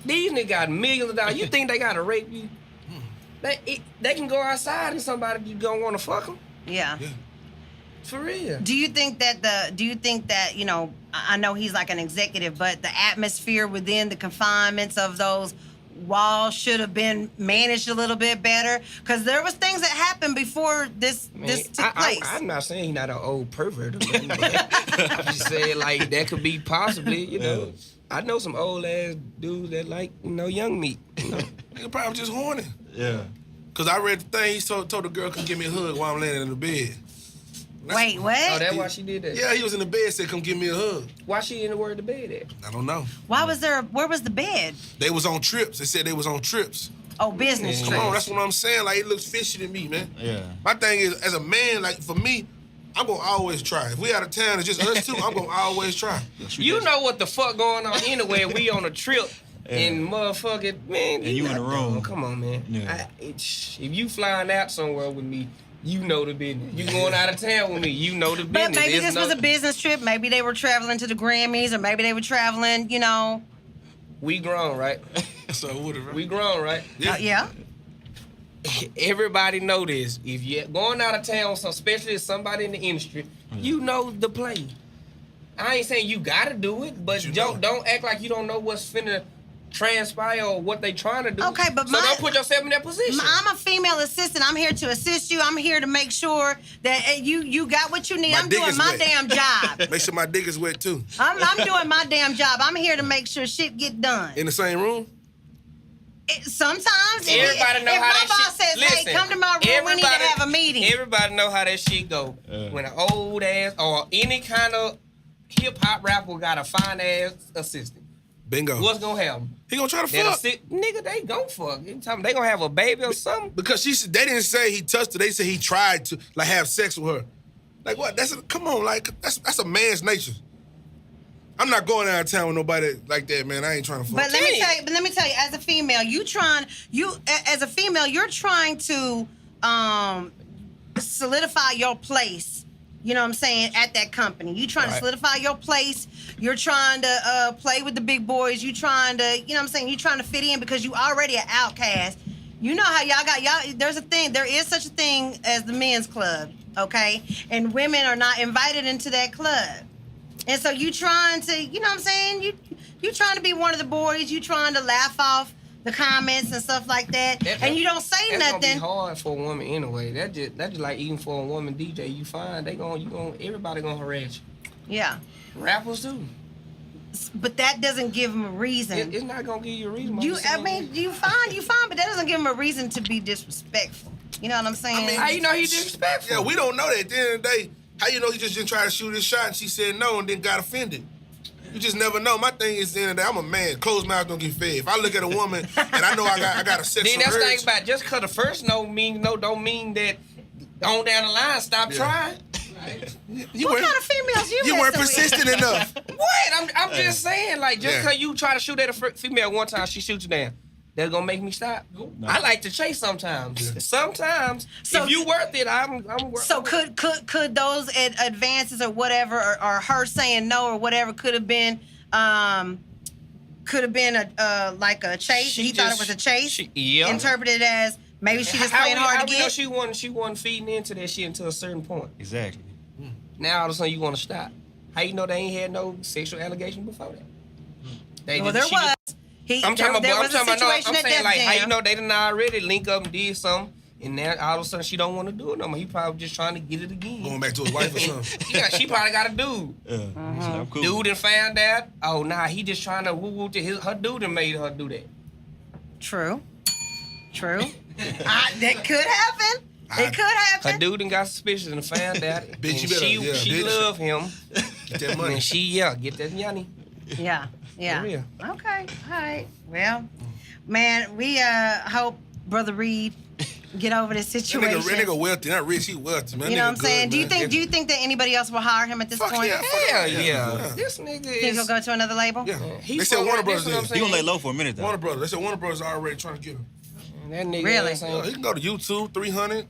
S3: These niggas got millions of dollars. You think they gotta rape you? They can go outside and somebody you gonna want to fuck them.
S1: Yeah.
S3: For real.
S1: Do you think that you know, I know he's like an executive, but the atmosphere within the confinements of those walls should have been managed a little bit better? Because there was things that happened before this took place.
S3: I'm not saying he's not an old pervert or nothing, but I'm just saying like that could be possibly, you know. I know some old ass dudes that like, you know, young meat. You know?
S2: Nigga probably just horny.
S4: Yeah.
S2: Cause I read the thing, he told the girl come give me a hug while I'm laying in the bed.
S1: Wait, what?
S3: Oh, that's why she did that?
S2: Yeah, he was in the bed, said come give me a hug.
S3: Why she in the word to bed at?
S2: I don't know.
S1: Where was the bed?
S2: They was on trips. They said they was on trips.
S1: Oh, business
S3: Yeah.
S2: Come on,
S1: trip.
S2: that's what I'm saying. Like, it looks fishy to me, man.
S4: Yeah.
S2: My thing is, as a man, like, for me, I'm gonna always try. If we out of town, it's just us two, I'm gonna always try.
S3: You know what the fuck going on anyway. We on a trip and motherfucking, man.
S4: And you in the room.
S3: Oh, come on, man.
S4: Yeah.
S3: If you flying out somewhere with me, you know the business. You going out of town with me, you know the business.
S1: But maybe
S3: There's
S1: this was a business trip. Maybe they were traveling to the Grammys, or maybe they were traveling, you know.
S3: We grown, right?
S2: So, whatever.
S3: We grown, right?
S1: Yeah.
S3: Everybody know this. If you're going out of town, so especially if somebody in the industry, you know the play. I ain't saying you gotta do it, but don't act like you don't know what's finna transpire or what they trying to do.
S1: Okay, but
S3: so don't put yourself in that position.
S1: I'm a female assistant. I'm here to assist you. I'm here to make sure that you got what you need.
S2: My
S1: I'm
S2: dick
S1: doing
S2: is
S1: my
S2: wet.
S1: damn job.
S2: Make sure my dick is wet, too.
S1: I'm doing my damn job. I'm here to make sure shit get done.
S2: In the same room?
S1: Sometimes,
S3: Everybody know
S1: if
S3: how
S1: my
S3: that
S1: boss
S3: shit.
S1: says, "Hey, come to my room. We need to have a meeting."
S3: Everybody know how that shit go. When an old ass or any kind of hip hop rapper got a fine ass assistant.
S2: Bingo.
S3: What's gonna happen?
S2: He gonna try to
S3: That
S2: fuck.
S3: nigga, they gon' fuck. Anytime they gonna have a baby or something.
S2: Because they didn't say he touched her. They said he tried to, like, have sex with her. Like, what? Come on, like, that's a man's nature. I'm not going out of town with nobody like that, man. I ain't trying to fuck.
S1: But let me tell you, as a female, as a female, you're trying to solidify your place. You know what I'm saying? At that company, you trying to solidify your place. You're trying to play with the big boys. You trying to, you know what I'm saying? You trying to fit in because you already an outcast. You know how y'all. There's a thing. There is such a thing as the men's club, okay? And women are not invited into that club. And so you trying to, you know what I'm saying? You trying to be one of the boys. You trying to laugh off the comments and stuff like that. And you don't say
S3: that's
S1: nothing.
S3: Gonna be hard for a woman anyway. That's just like even for a woman DJ. You find everybody gonna harass you.
S1: Yeah.
S3: Rappers too.
S1: But that doesn't give them a reason.
S3: It's not gonna give you a reason.
S1: You fine, but that doesn't give him a reason to be disrespectful. You know what I'm saying?
S2: I mean,
S3: How you know he disrespectful?
S2: Yeah, we don't know that. At the end of the day, how you know he just didn't try to shoot his shot and she said no and then got offended? You just never know. My thing is, at the end of the day, I'm a man. Closed mouth don't get fed. If I look at a woman and I know I got a sexual
S3: Then that's the thing
S2: urge,
S3: about just cause the first no don't mean that on down the line stop trying.
S1: What kind of females
S2: you weren't
S1: messing with?
S2: persistent enough.
S3: What? I'm just saying, like, just cause you try to shoot at a female one time, she shoots you down. That's gonna make me stop. No. I like to chase sometimes. Yeah. Sometimes,
S1: so,
S3: if you worth it, I'm worth it. So
S1: could those advances or whatever, or her saying no or whatever, could have been a like a chase? He thought it was a chase. Interpreted as maybe she was playing hard to get.
S3: Know she wasn't feeding into that shit until a certain point.
S4: Exactly.
S3: Now all of a sudden you want to stop. How you know they ain't had no sexual allegation before that? There was. I'm saying like how you know they didn't already link up and did something, and now all of a sudden she don't want to do it no more. He probably just trying to get it again.
S2: Going back to his wife or something.
S3: Yeah, she probably got a dude.
S4: Yeah, cool.
S3: Dude and found out. Oh nah, he just trying to woo woo to her dude and made her do that.
S1: True. That could happen. It could happen.
S3: Her dude and got suspicious and found out.
S2: Bitch,
S3: she love him.
S2: Get that money.
S3: And get that money.
S1: Yeah.
S3: For real.
S1: Okay. All right. Well, man, we hope Brother Reid get over this situation.
S2: That nigga wealthy, not rich. He wealthy, man.
S1: You know what I'm saying?
S2: Good,
S1: Do you think that anybody else will hire him at this point?
S2: Yeah,
S3: hell yeah. This nigga
S1: Think he'll go to another label?
S2: Yeah. They said Warner Brothers is.
S4: He gonna lay low for a minute though.
S2: Warner Brothers. They said Warner Brothers are already trying to get him.
S3: That nigga
S1: really?
S2: He can go to YouTube, 300.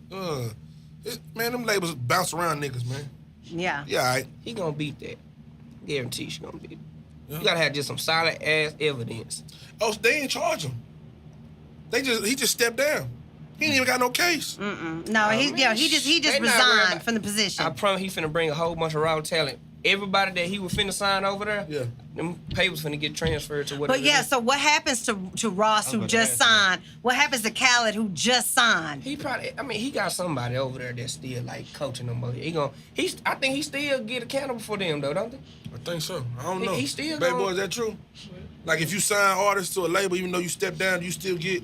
S2: Man, them labels bounce around niggas, man.
S1: Yeah.
S2: Yeah, all right.
S3: He gonna beat that. Guarantee she gonna be. You gotta have just some solid ass evidence.
S2: Oh, they ain't charge him. He just stepped down. He ain't even got no case.
S1: No, he just
S3: They not
S1: resigned
S3: worried
S1: from the position.
S3: I promise he finna bring a whole bunch of raw talent. Everybody that he was finna sign over there, them papers finna get transferred to whatever.
S1: But yeah, so what happens to Ross who just signed? What happens to Khaled who just signed?
S3: He probably, he got somebody over there that's still like coaching them. I think he still get accountable for them though, don't they?
S2: I think so. I don't know.
S3: He still
S2: Baby
S3: gonna-
S2: boy, is that true? Like if you sign artists to a label, even though you step down, you still get.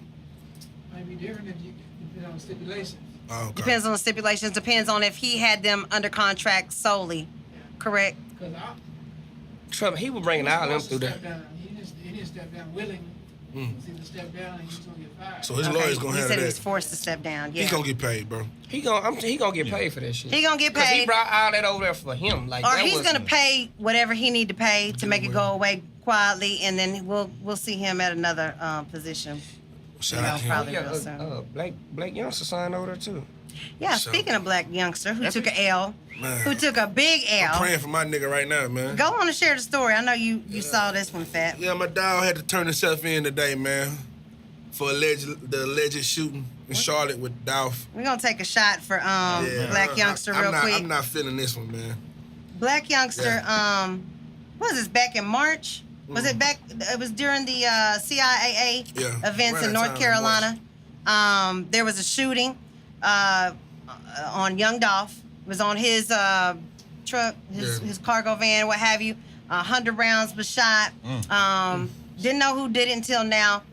S5: Might be different if you depend on stipulations.
S2: Oh, okay.
S1: Depends on the stipulations. Depends on if he had them under contract solely. Correct.
S5: Because
S3: Trump, he was bringing all them through there.
S5: He didn't step down willingly. He was either step down and he's gonna get fired.
S2: So his lawyer's gonna
S1: he
S2: handle
S1: said
S2: that.
S1: he was forced to step down. Yeah.
S2: He's gonna get paid, bro.
S3: He gonna get paid for that shit.
S1: He gonna get
S3: 'Cause he
S1: paid.
S3: brought all that over there for him. Like
S1: Or
S3: that
S1: he's
S3: was,
S1: gonna pay whatever he need to pay to make it go away quietly, and then we'll see him at another position.
S2: Shout
S1: You know,
S2: out to him.
S1: probably
S3: Yeah,
S1: real soon.
S3: Black youngster signed over there too.
S1: Yeah,
S2: So-
S1: speaking of black youngster who took a L,
S2: Man.
S1: who took a big
S2: I'm
S1: L.
S2: praying for my nigga right now, man.
S1: Go on and share the story. I know you saw this one, Fat.
S2: Yeah, my dog had to turn himself in today, man, for the alleged shooting in Charlotte with Dolph.
S1: We're gonna take a shot for black youngster real quick.
S2: I'm not feeling this one, man.
S1: Black youngster, what was this, back in March? Was it back, it was during the CIAA
S2: Yeah,
S1: events
S2: around
S1: in
S2: that
S1: North
S2: time it
S1: Carolina. There was a shooting on young Dolph. It was on his truck, his cargo van, what have you. 100 rounds was shot. Didn't know who did it until now.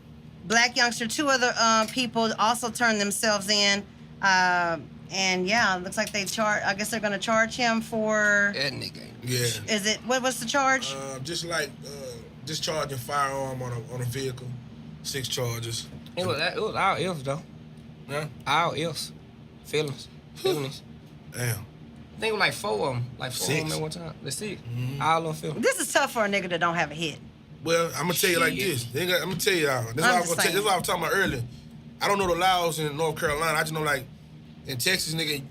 S1: Black youngster, 2 other people also turned themselves in. And yeah, looks like I guess they're gonna charge him for,
S3: That nigga.
S2: Yeah.
S1: is it, what's the charge?
S2: Just like discharging firearm on a vehicle. 6 charges.
S3: It was all ifs though.
S2: Huh?
S3: All ifs. Feelings.
S2: Damn.
S3: I think it was like 4 of them. Like 4 of
S2: 6.
S3: them at one time. That's it. All of them feelings.
S1: This is tough for a nigga that don't have a hit.
S2: Well, I'm gonna tell you like this. I'm gonna tell you all. This is what I was talking about earlier. I don't know the laws in North Carolina. I just know like in Texas, nigga.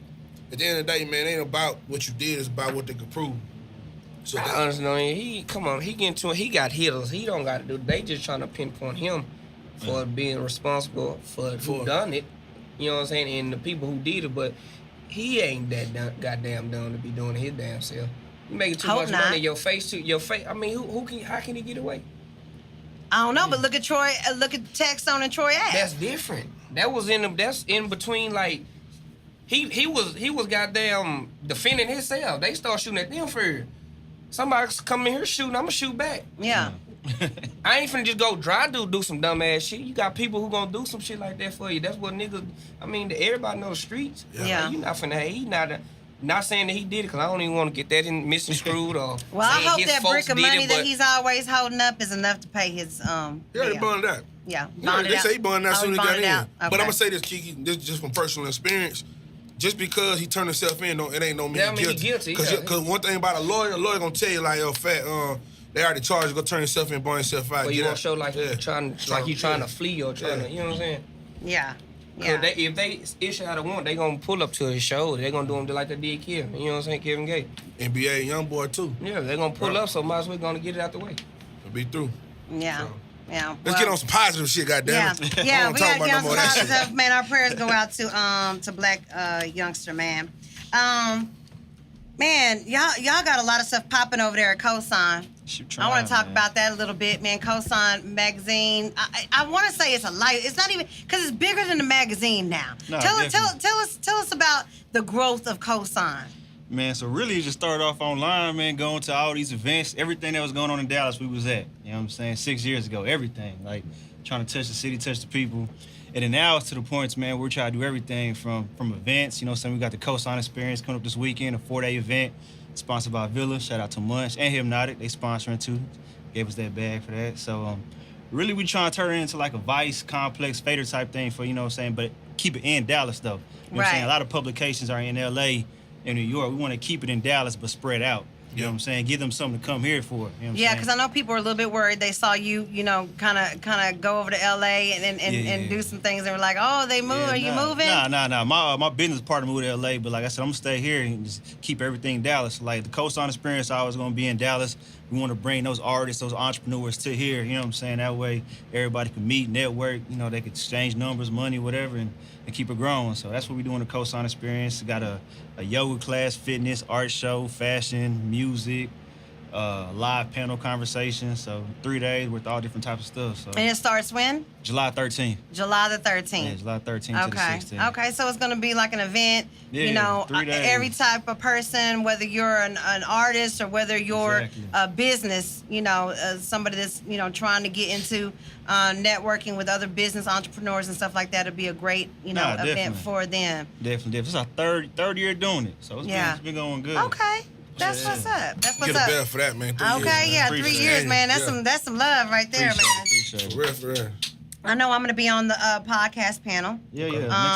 S2: At the end of the day, man, it ain't about what you did. It's about what they could prove. So
S3: I understand. He got hitters. He don't got to do. They just trying to pinpoint him for being responsible for who done it. You know what I'm saying? And the people who did it, but he ain't that goddamn dumb to be doing his damn self. You making too much money in your face. I mean, how can he get away?
S1: I don't know, but look at Troy. Look at Taxstone and Troy Ave.
S3: That's different. That's in between. Like he was goddamn defending himself. They start shooting at them for somebody come in here shooting. I'ma shoot back.
S1: Yeah.
S3: I ain't finna just go do some dumb ass shit. You got people who gonna do some shit like that for you. That's what niggas. I mean, everybody knows the streets.
S1: Yeah.
S3: Like, you not finna. He not saying that he did it, because I don't even want to get that in misconstrued or.
S1: Well, I
S3: saying
S1: hope
S3: his
S1: that
S3: folks
S1: brick of
S3: did
S1: money
S3: it,
S1: that
S3: but
S1: he's always holding up is enough to pay his
S2: Yeah, they
S1: bill.
S2: burned out.
S1: Yeah,
S2: Yeah,
S1: bonded
S2: they
S1: out.
S2: say he burned out
S1: Oh,
S2: soon as he got
S1: bonded
S2: in.
S1: out.
S2: But
S1: Okay.
S2: I'm gonna say this, Kiki, this is just from personal experience. Just because he turned himself in, it ain't no mean
S3: That mean he
S2: guilty.
S3: guilty, yeah.
S2: Because one thing about a lawyer gonna tell you like, yo, Fat, they already charged you, go turn yourself in, burn yourself out.
S3: But you
S2: get
S3: gonna
S2: out.
S3: show like
S2: Yeah.
S3: you trying to flee or trying to, you know what I'm saying?
S1: Yeah.
S3: 'Cause
S1: Yeah.
S3: if they issue out a warrant, they gonna pull up to his show. They gonna do him like they did Kevin. You know what I'm saying? Kevin Gates.
S2: NBA young boy too.
S3: Yeah, they gonna pull up, so might as well gonna get it out the way.
S2: It'll be through.
S1: Yeah.
S2: So.
S1: Yeah.
S2: Let's get on some positive shit,
S1: Yeah,
S2: goddammit.
S1: yeah,
S2: I
S1: we
S2: don't
S1: gotta
S2: talk
S1: get
S2: about
S1: on
S2: no
S1: some
S2: more of that shit.
S1: positive. Man, our prayers go out to black youngster, man. Man, y'all got a lot of stuff popping over there at CoSign. I want to talk about that a little bit, man. CoSign magazine. I want to say it's a light. It's not even because it's bigger than the magazine now.
S4: No,
S1: tell
S4: definitely.
S1: us about the growth of CoSign.
S4: Man, so really it just started off online, man, going to all these events, everything that was going on in Dallas, we was at. You know what I'm saying? 6 years ago, everything. Like, trying to touch the city, touch the people. And then now it's to the points, man, we're trying to do everything from events. You know what I'm saying? We got the CoSign Experience coming up this weekend, a 4-day event, sponsored by Villa. Shout out to Munch and Hypnotic. They sponsoring too. Gave us that bag for that. So, really we trying to turn it into like a Vice, Complex, Fader type thing for, you know what I'm saying? But keep it in Dallas, though. You know what I'm saying? A lot of publications are in L.A., in New York. We want to keep it in Dallas, but spread out. You know what I'm saying? Give them something to come here for. You know what I'm
S1: Yeah,
S4: saying?
S1: because I know people are a little bit worried. They saw you, kind of go over to LA and do some things. They were like, "Oh, they move. Are you moving?"
S4: Nah. My business partner moved to LA, but like I said, I'm gonna stay here and just keep everything Dallas. Like the CoSign experience, I was gonna be in Dallas. We want to bring those artists, those entrepreneurs to here. You know what I'm saying? That way, everybody can meet, network. You know, they could exchange numbers, money, whatever, and keep it growing. So that's what we do in the CoSign experience. We got a yoga class, fitness, art show, fashion, music. Live panel conversations. So 3 days with all different types of stuff. So
S1: And it starts when?
S4: July 13th.
S1: July the 13th.
S4: Yeah, July 13th to the 16th.
S1: Okay, so it's going to be like an event,
S4: Yeah, 3 days.
S1: every type of person, whether you're an artist or whether you're
S4: Exactly.
S1: a business, somebody that's, trying to get into networking with other business entrepreneurs and stuff like that. It'll be a great, event
S4: definitely.
S1: for them.
S4: Definitely. This is our third year doing it. So it's been going good.
S1: Okay. That's what's up. That's what's
S2: Get a
S1: up.
S2: bell for that, man. 3 years,
S1: Okay,
S2: man.
S1: yeah,
S4: Appreciate
S1: 3
S4: it.
S1: years, man. That's
S2: Yeah.
S1: some love right there,
S4: Appreciate it.
S1: man.
S2: For real.
S1: I know I'm gonna be on the podcast panel.
S4: Yeah.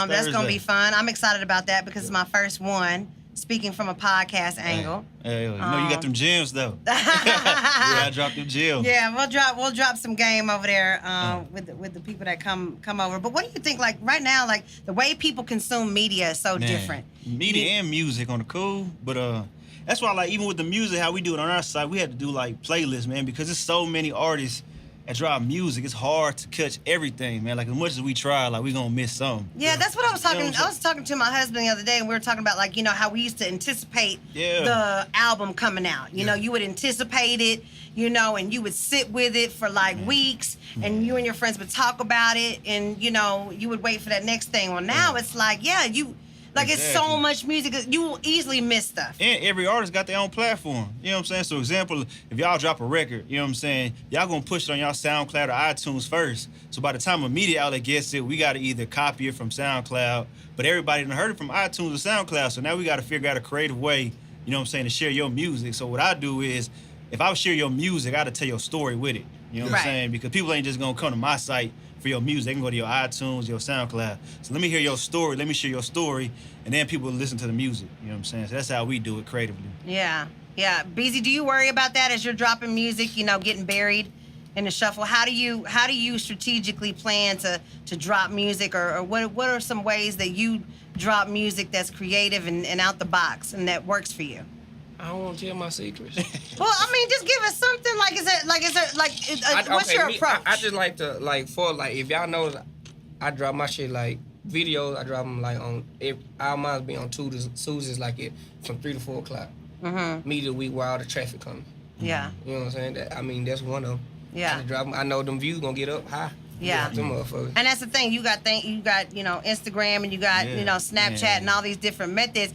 S1: That's gonna be
S4: Thursday.
S1: fun. I'm excited about that because it's my first one. Speaking from a podcast angle.
S4: Hey, you know you got them gems though. I dropped them gems.
S1: Yeah, we'll drop some game over there with the people that come over. But what do you think? Like right now, like the way people consume media is so
S4: Man,
S1: different.
S4: Media and music on the cool, but that's why like even with the music, how we do it on our side, we had to do like playlists, man, because there's so many artists that drop music. It's hard to catch everything, man. Like as much as we try, like we gonna miss something.
S1: Yeah, that's what I was talking.
S4: You know what I'm
S1: I was talking to my husband the other day, and we were talking about like how we used to anticipate
S4: Yeah.
S1: the album coming out. You know, you would anticipate it, and you would sit with it for like weeks, and you and your friends would talk about it, and you would wait for that next thing. Well, now it's like, it's so
S4: Exactly.
S1: much music, you will easily miss stuff.
S4: And every artist got their own platform. You know what I'm saying? So example, if y'all drop a record, you know what I'm saying, y'all gonna push it on y'all SoundCloud or iTunes first. So by the time a media outlet gets it, we gotta either copy it from SoundCloud, but everybody done heard it from iTunes or SoundCloud. So now we gotta figure out a creative way, you know what I'm saying, to share your music. So what I do is, if I share your music, I gotta tell your story with it. You know what
S1: Right.
S4: I'm saying? Because people ain't just gonna come to my site for your music. They can go to your iTunes, your SoundCloud. So let me hear your story. Let me share your story. And then people will listen to the music. You know what I'm saying? So that's how we do it creatively.
S1: Yeah. Beezy, do you worry about that as you're dropping music, getting buried in the shuffle? How do you strategically plan to drop music, or what are some ways that you drop music that's creative and out the box and that works for you?
S3: I don't want to tell my secrets.
S1: Well, I mean, just give us something. What's your approach?
S3: I just like to if y'all know, I drop my shit like videos. I drop them like on all mine be on Tuesdays like it from 3 to 4 o'clock.
S1: Mm-hmm.
S3: Media week while all the traffic coming.
S1: Yeah.
S3: You know what I'm saying? That's one of them.
S1: Yeah.
S3: I just drop 'em. I know them views gonna get up high.
S1: Yeah.
S3: Drop them motherfuckers.
S1: And that's the thing. You got Instagram, and you got Snapchat, and all these different methods.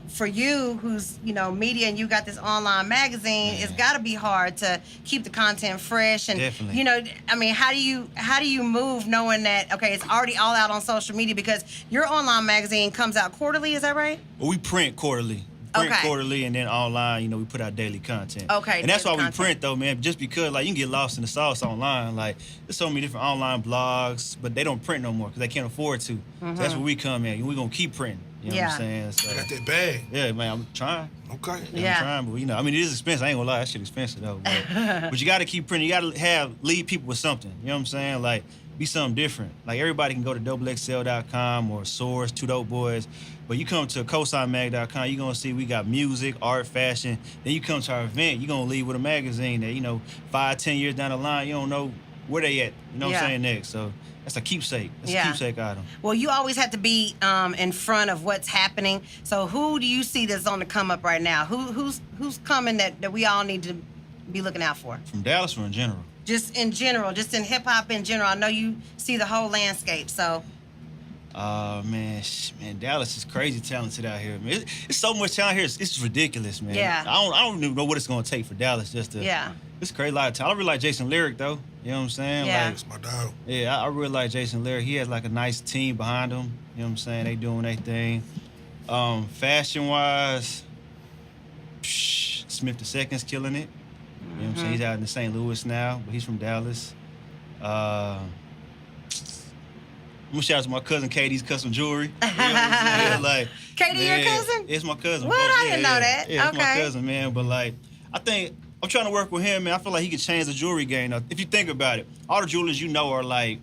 S1: For you, who's media, and you got this online magazine, it's got to be hard to keep the content fresh. And
S4: Definitely.
S1: I mean, how do you move knowing that it's already all out on social media, because your online magazine comes out quarterly? Is that right?
S4: Well, we print quarterly. Quarterly, and then online, we put out daily content.
S1: Okay,
S4: And that's why
S1: daily
S4: we print though, man. Just because like you can get lost in the sauce online. Like there's so many different online blogs, but they don't print no more because they can't afford to. So that's where we come in. We're gonna keep printing. You know what I'm saying? So,
S2: I got that bag.
S4: yeah, man, I'm trying.
S2: Okay.
S1: Yeah.
S4: I'm trying, but it is expensive. I ain't gonna lie, that shit expensive though. But you gotta keep printing. You gotta lead people with something. You know what I'm saying? Like be something different. Like everybody can go to XXL.com or Source, Two Dope Boys, but you come to CoSignMag.com, you're gonna see we got music, art, fashion. Then you come to our event, you're gonna leave with a magazine that 5-10 years down the line, you don't know where they at. You know what I'm saying next? So that's a keepsake. That's a keepsake item.
S1: Well, you always have to be in front of what's happening. So who do you see that's on the come up right now? Who's coming that we all need to be looking out for?
S4: From Dallas or in general?
S1: Just in general, just in hip hop in general. I know you see the whole landscape, so.
S4: Man, Dallas is crazy talented out here, man. It's so much talent here. It's ridiculous, man.
S1: Yeah.
S4: I don't even know what it's gonna take for Dallas just to.
S1: Yeah.
S4: It's crazy, a lot of talent. I really like Jason Lyric though. You know what I'm saying?
S1: Yeah.
S2: That's my dog.
S4: Yeah, I really like Jason Lyric. He has like a nice team behind him. You know what I'm saying? They doing their thing. Fashion wise, Smith II's killing it. You know what I'm saying? He's out in St. Louis now, but he's from Dallas. gonna shout out to my cousin KD's custom jewelry. You know what I'm saying? Like,
S1: KD, your
S4: man,
S1: cousin?
S4: It's my cousin.
S1: What?
S4: bro.
S1: I didn't know that.
S4: Yeah, it's my
S1: Okay.
S4: cousin, man. But like, I think I'm trying to work with him, man. I feel like he could change the jewelry game. Now, if you think about it, all the jewelers you know are like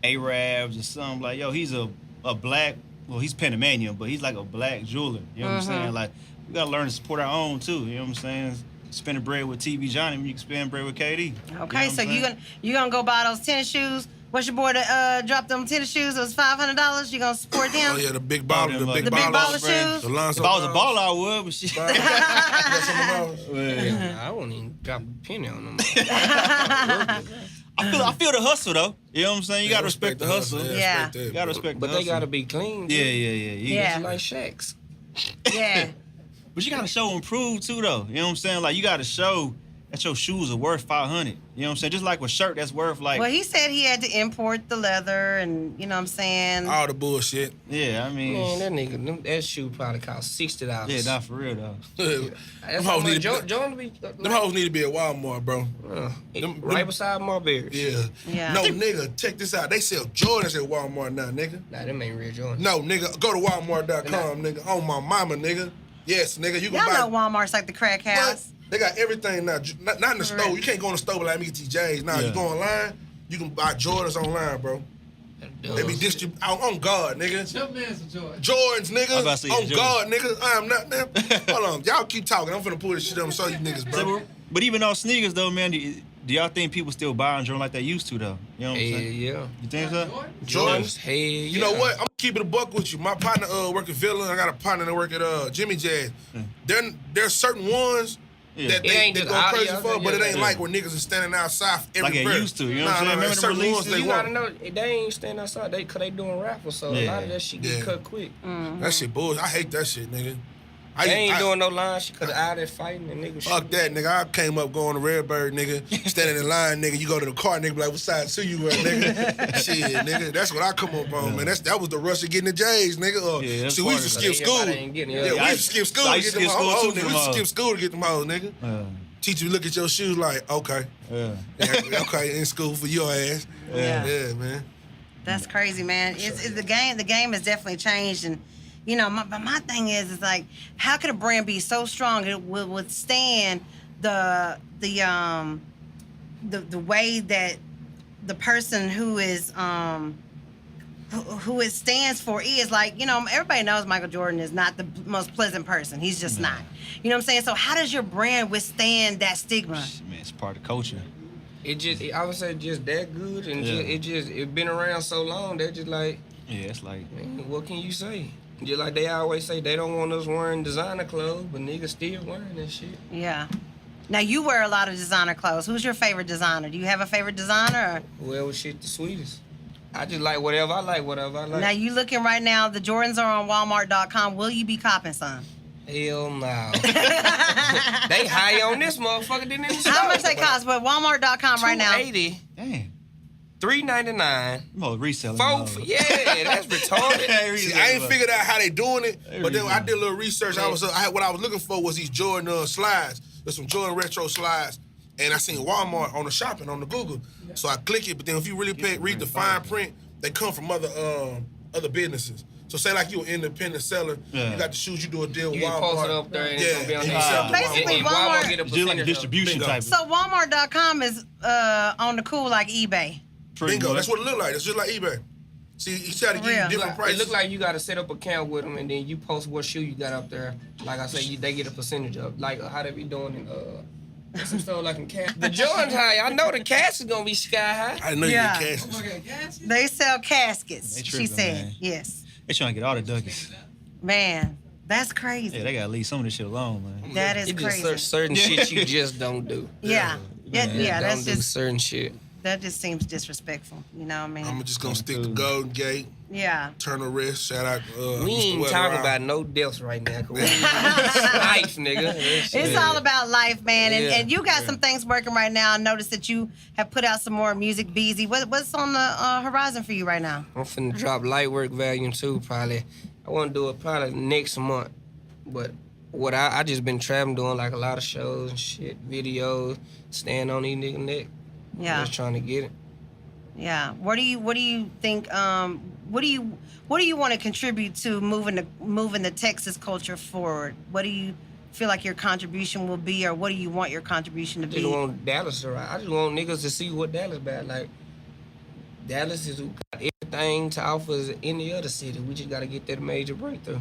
S4: Arabs or something. Like, yo, he's a black. Well, he's Panamanian, but he's like a black jeweler. You know what I'm saying? Like, we gotta learn to support our own too. You know what I'm saying? Spending bread with TV Johnny, you can spend bread with KD.
S1: Okay,
S4: You know what
S1: so
S4: I'm
S1: you
S4: saying?
S1: gonna go buy those tennis shoes? What's your boy that dropped them tennis shoes? It was $500. You gonna support them?
S2: Oh yeah, the big baller, the big
S1: The big
S2: baller
S1: baller shoes?
S2: The Lonzo
S4: If I was a
S2: Balls.
S4: baller, I would, but shit.
S2: You got some of those?
S3: Yeah, I won't even drop a penny on them.
S4: I feel the hustle though. You know what I'm saying? You gotta respect the hustle.
S1: Yeah.
S2: respect that,
S4: You gotta
S2: bro.
S4: respect
S3: But
S4: the
S3: they
S4: hustle.
S3: gotta be clean.
S4: Yeah.
S1: Yeah.
S3: Like Shaq's.
S1: Yeah.
S4: But you gotta show and prove too though. You know what I'm saying? Like you gotta show that your shoes are worth $500. You know what I'm saying? Just like a shirt that's worth like
S1: Well, he said he had to import the leather, and you know what I'm saying.
S2: All the bullshit.
S4: yeah, I mean
S3: Man, that nigga, that shoe probably cost $60.
S4: yeah, not for real though.
S2: Them
S3: That's how
S2: hoes
S3: much
S2: need to be,
S3: Jordan be.
S2: them hoes need to be at Walmart, bro.
S3: Right beside Marbury.
S2: Yeah.
S1: Yeah.
S2: No, nigga, check this out. They sell Jordans at Walmart now, nigga.
S3: Nah, them ain't real Jordan.
S2: No, nigga, go to Walmart.com, nigga. On my mama, nigga. Yes, nigga, you can
S1: Y'all
S2: buy.
S1: know Walmart's like the crack house.
S2: They got everything now. Not in the
S1: For
S2: store.
S1: real.
S2: You can't go in the store like me get TJs. Nah,
S4: Yeah.
S2: you go online, you can buy Jordans online, bro. They be distributed on God, nigga.
S5: Your man's a Jordan.
S2: Jordans,
S4: I was
S2: nigga.
S4: about to say
S2: On
S4: Jordans.
S2: God, nigga. I am not them. Hold on. Y'all keep talking. I'm finna pull this shit up and show you niggas, bro.
S4: But even on sneakers though, man, do y'all think people still buying Jordan like they used to though? You know what I'm
S3: Hell
S4: saying?
S3: yeah.
S4: You think so?
S5: Jordan?
S3: Jordans, hell yeah.
S2: You know what? I'm keeping a buck with you. My partner work at Villa. I got a partner that work at Jimmy Jazz. There's certain ones
S4: Yeah.
S2: that
S3: It
S2: they
S3: ain't
S2: go
S3: just
S2: crazy
S3: audio,
S2: for, but it ain't
S4: yeah.
S2: like when niggas are standing outside every
S4: Like it
S2: prayer.
S4: used to, you know what I'm saying?
S2: Nah,
S4: Remember
S2: there's
S4: them
S2: certain ones
S4: releases?
S2: they
S3: You gotta
S2: want.
S3: know, they ain't standing outside, cause they doing raffles, so a
S4: Yeah.
S3: lot of that shit get
S2: Yeah.
S3: cut quick.
S2: That shit bullshit. I hate that shit, nigga.
S3: They ain't doing no line shit, cause out there fighting and niggas
S2: Fuck that, nigga. I came up going to Redbird, nigga. Standing in line, nigga. You go to the car, nigga. Be like, what side to you at, nigga? Shit, nigga. That's what I come up on, man. That was the rush of getting the J's, nigga.
S4: Yeah, that's
S2: See, we used to
S4: part of
S2: skip
S3: it.
S2: school.
S3: Everybody ain't getting it.
S2: Yeah, we
S3: Yeah,
S2: used to skip school
S4: I
S2: to
S4: used
S2: get
S4: to
S2: them
S4: skip school,
S2: hoes.
S4: too,
S2: Nigga.
S4: for
S2: We used to
S4: them
S2: skip school to get them hoes, nigga. Teacher look at your shoes like, okay.
S4: Yeah.
S2: Okay, in school for your ass.
S1: Yeah.
S2: Yeah, man.
S1: That's crazy, man. It's the game. The game has definitely changed, and you know, my thing is like, how could a brand be so strong it will withstand the way that the person who is who it stands for is, like, you know, everybody knows Michael Jordan is not the most pleasant person. He's just not. You know what I'm saying? So how does your brand withstand that stigma?
S4: Man, it's part of culture.
S3: I would say just that good, and it been around so long. They're just like,
S4: Yeah, it's like
S3: man, what can you say? Just like they always say, they don't want us wearing designer clothes, but niggas still wearing that shit.
S1: Yeah. Now you wear a lot of designer clothes. Who's your favorite designer? Do you have a favorite designer? Or?
S3: Whoever shit the sweetest. I just like whatever I like, whatever I like.
S1: Now you looking right now. The Jordans are on Walmart.com. Will you be copping some?
S3: Hell no. They high on this motherfucker than in the store.
S1: How much they cost? But Walmart.com right now.
S3: $280,
S4: damn.
S3: $3.99.
S4: Oh, reselling.
S3: Yeah, that's retarded.
S2: See, I ain't figured out how they doing it, but then
S4: reason.
S2: I did a little research. What I was looking for was these Jordan slides. There's some Jordan retro slides, and I seen Walmart on the shopping on the Google. So I click it, but then if you really read the fine print, they come from other businesses. So say like you an independent seller, you got the shoes, you do a deal with
S3: You
S2: Walmart.
S3: can post it up there and it's gonna be on
S2: and
S3: there.
S2: you sell it to
S1: Basically,
S3: And
S1: Walmart-
S3: get a
S4: Just like a
S3: percentage of it.
S4: distribution
S2: Bingo.
S4: type.
S1: So Walmart.com is on the cool like eBay.
S4: Pretty
S2: Bingo,
S4: much.
S2: that's what it look like. It's just like eBay. See, you try to give you
S1: Real.
S2: different
S3: It
S2: prices.
S3: look like you got to set up an account with them, and then you post what shoe you got up there. Like I say, they get a percentage of. Like how they be doing in some store like in cash. The Jordans high. I know the cash is gonna be sky high.
S2: I know
S1: Yeah.
S2: you get cash.
S5: Okay, gas?
S1: They sell caskets.
S4: They
S1: She
S4: tripping,
S1: said,
S4: man.
S1: yes.
S4: They trying to get all the duckies.
S1: Man, that's crazy.
S4: Yeah, they gotta leave some of this shit alone, man.
S1: That is
S3: It just
S1: crazy.
S3: certain shit you just don't do.
S1: Yeah. Yeah,
S3: Don't
S1: that's
S3: do
S1: just
S3: certain shit.
S1: that just seems disrespectful. You know what I mean?
S2: I'm just gonna stick to Golden Gate,
S1: Yeah.
S2: Turner Wrist. Shout out.
S3: We
S2: Mr.
S3: ain't
S2: Weather
S3: talking
S2: Round.
S3: about no deaths right now. 'Cause we life, nigga. That shit.
S1: It's all about life, man. And,
S3: Yeah.
S1: and you got some things working right now. I noticed that you have put out some more music, Beezy. What's on the horizon for you right now?
S3: I'm finna drop Lightwork Volume 2 probably. I want to do it probably next month. But what I just been traveling, doing like a lot of shows and shit, videos, staying on these nigga neck.
S1: Yeah.
S3: Just trying to get it.
S1: Yeah. What do you think? What do you want to contribute to moving the Texas culture forward? What do you feel like your contribution will be, or what do you want your contribution to
S3: I just
S1: be?
S3: want Dallas to ride. I just want niggas to see what Dallas about. Like, Dallas is who got everything to offer as any other city. We just got to get that major breakthrough.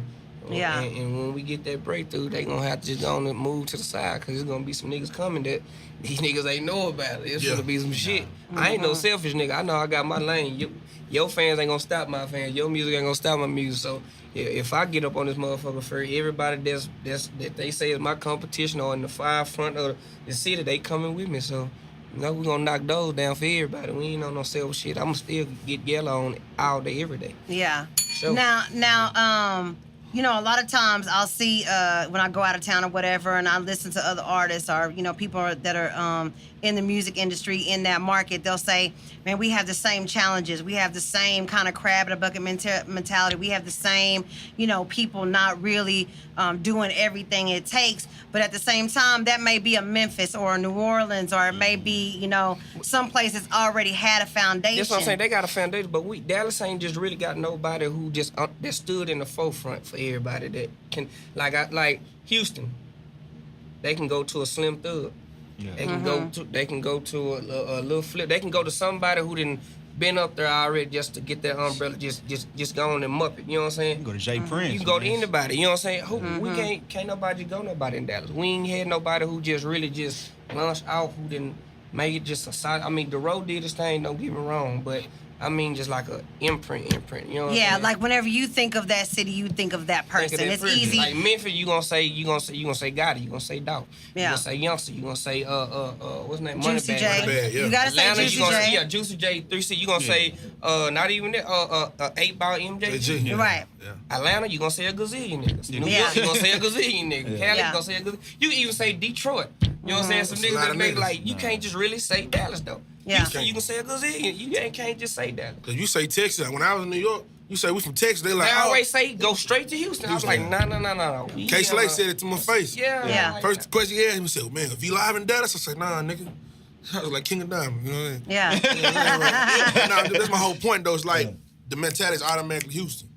S1: Yeah.
S3: And when we get that breakthrough, they going to have to just go on and move to the side, because there's going to be some niggas coming that these niggas ain't know about it. It's going to be some shit. I ain't no selfish nigga. I know I got my lane. Your fans ain't going to stop my fans. Your music ain't going to stop my music. So if I get up on this motherfucker for everybody that they say is my competition or in the far front of the city, they coming with me. So, you know, we gonna knock those down for everybody. We ain't on no selfish shit. I'ma still get Yella on all day, every day.
S1: Yeah.
S3: Sure.
S1: Now, you know, a lot of times I'll see when I go out of town or whatever, and I listen to other artists or, you know, people that are in the music industry in that market. They'll say, man, we have the same challenges. We have the same kind of crab in a bucket mentality. We have the same, you know, people not really doing everything it takes. But at the same time, that may be a Memphis or a New Orleans, or it may be, you know, some places already had a foundation.
S3: That's what I'm saying. They got a foundation, but Dallas ain't just really got nobody who just that stood in the forefront for everybody that can, like Houston. They can go to a Slim Thug. Yeah. They can go to a little Flip. They can go to somebody who didn't been up there already just to get that umbrella, just go on and mup it. You know what I'm saying?
S4: You can go to Jay Prince.
S3: You can go to anybody. You know what I'm saying? We can't nobody go nobody in Dallas. We ain't had nobody who just really just launched out, who didn't make it just a side. I mean, the road did his thing. Don't get me wrong, but I mean, just like a imprint. You know what I'm saying?
S1: Like whenever you think of that city, you think of that person. It's easy.
S3: Like Memphis, you gonna say Gotti, you gonna say Dawg.
S1: Yeah.
S3: You gonna say Youngster, you gonna say what's his name?
S1: Juicy J.
S2: Moneybagg, yeah.
S1: You gotta
S3: Atlanta,
S1: say Juicy J.
S3: Yeah, Juicy J. 3C. You gonna say not even that 8 Ball MJ.
S2: Yeah.
S1: Right.
S2: Yeah.
S3: Atlanta, you gonna say a gazillion niggas. New
S1: Yeah.
S3: York, you gonna say a gazillion niggas. Cali,
S1: Yeah.
S3: you gonna say a gazillion. You can even say Detroit. You know what I'm saying? Some
S2: That's a
S3: niggas
S2: lot
S3: that
S2: of
S3: make
S2: niggas.
S3: like, you can't just really say Dallas though.
S1: Yeah.
S3: Houston, you can say a gazillion. You can't just say Dallas.
S2: Cause you say Texas. When I was in New York, you say we from Texas. They like,
S3: They always say go straight to Houston. I was like, no.
S2: K Slay said it to my face.
S3: Yeah.
S2: First question he asked me, said, man, if you live in Dallas, I said, nah, nigga. I was like King of Diamond, you know what I mean?
S1: Yeah.
S2: Nah, that's my whole point though. It's like the mentality is automatically Houston.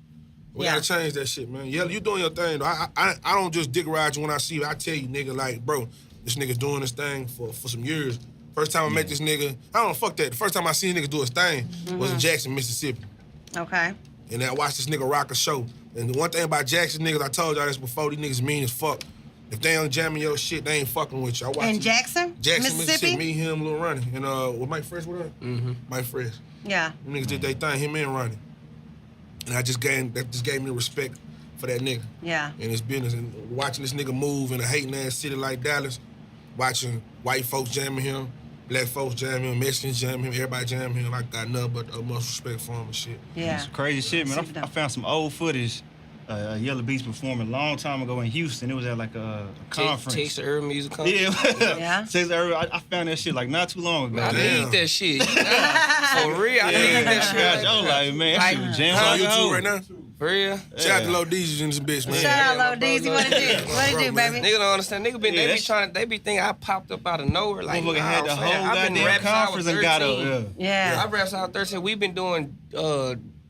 S2: We
S1: Yeah.
S2: gotta change that shit, man. Yeah, you doing your thing though. I don't just dick ride you when I see you. I tell you, nigga, like, bro, this nigga's doing this thing for some years. First time I met this nigga, I don't know, fuck that. The first time I seen niggas do his thing was in Jackson, Mississippi.
S1: Okay.
S2: And I watched this nigga rock a show. And the one thing about Jackson niggas, I told y'all this before, these niggas mean as fuck. If they ain't jamming your shit, they ain't fucking with you. I watched
S1: In Jackson, Mississippi?
S2: Me, him, Lil Ronnie. And was Mike Fresh with her? Mm-hmm. Mike Fresh.
S1: Yeah.
S2: Them niggas did their thing, him and Ronnie. And that just gave me respect for that nigga.
S1: Yeah.
S2: And his business. And watching this nigga move in a hating ass city like Dallas, watching white folks jamming him, black folks jam him, Mexicans jam him, everybody jam him. I got nothing but utmost respect for him and shit.
S1: Yeah.
S4: It's crazy shit, man. I found some old footage. Yella Beezy performing a long time ago in Houston. It was at like a conference.
S3: Texas Urban Music Conference.
S4: Yeah.
S1: Yeah.
S4: Texas Urban. I found that shit like not too long ago.
S3: I
S2: Damn.
S3: need that shit. For real, I need that shit.
S4: I was like, man, that shit was jammed
S2: On
S4: like a
S2: YouTube
S4: hoe.
S2: right now?
S3: For real.
S2: Shout out to Lil Uzi in this bitch, man.
S1: Shout out, Lil Uzi. What it do? What it do, baby?
S3: Nigga don't understand. Nigga been,
S4: Yeah,
S3: they be thinking I popped up out of nowhere. Like,
S4: Motherfucker had the
S3: nah,
S4: whole
S3: fam, I've been
S4: goddamn
S3: rapping since I was
S4: conference and got
S3: 13.
S4: up.
S1: Yeah.
S3: I rap since I was 13. We've been doing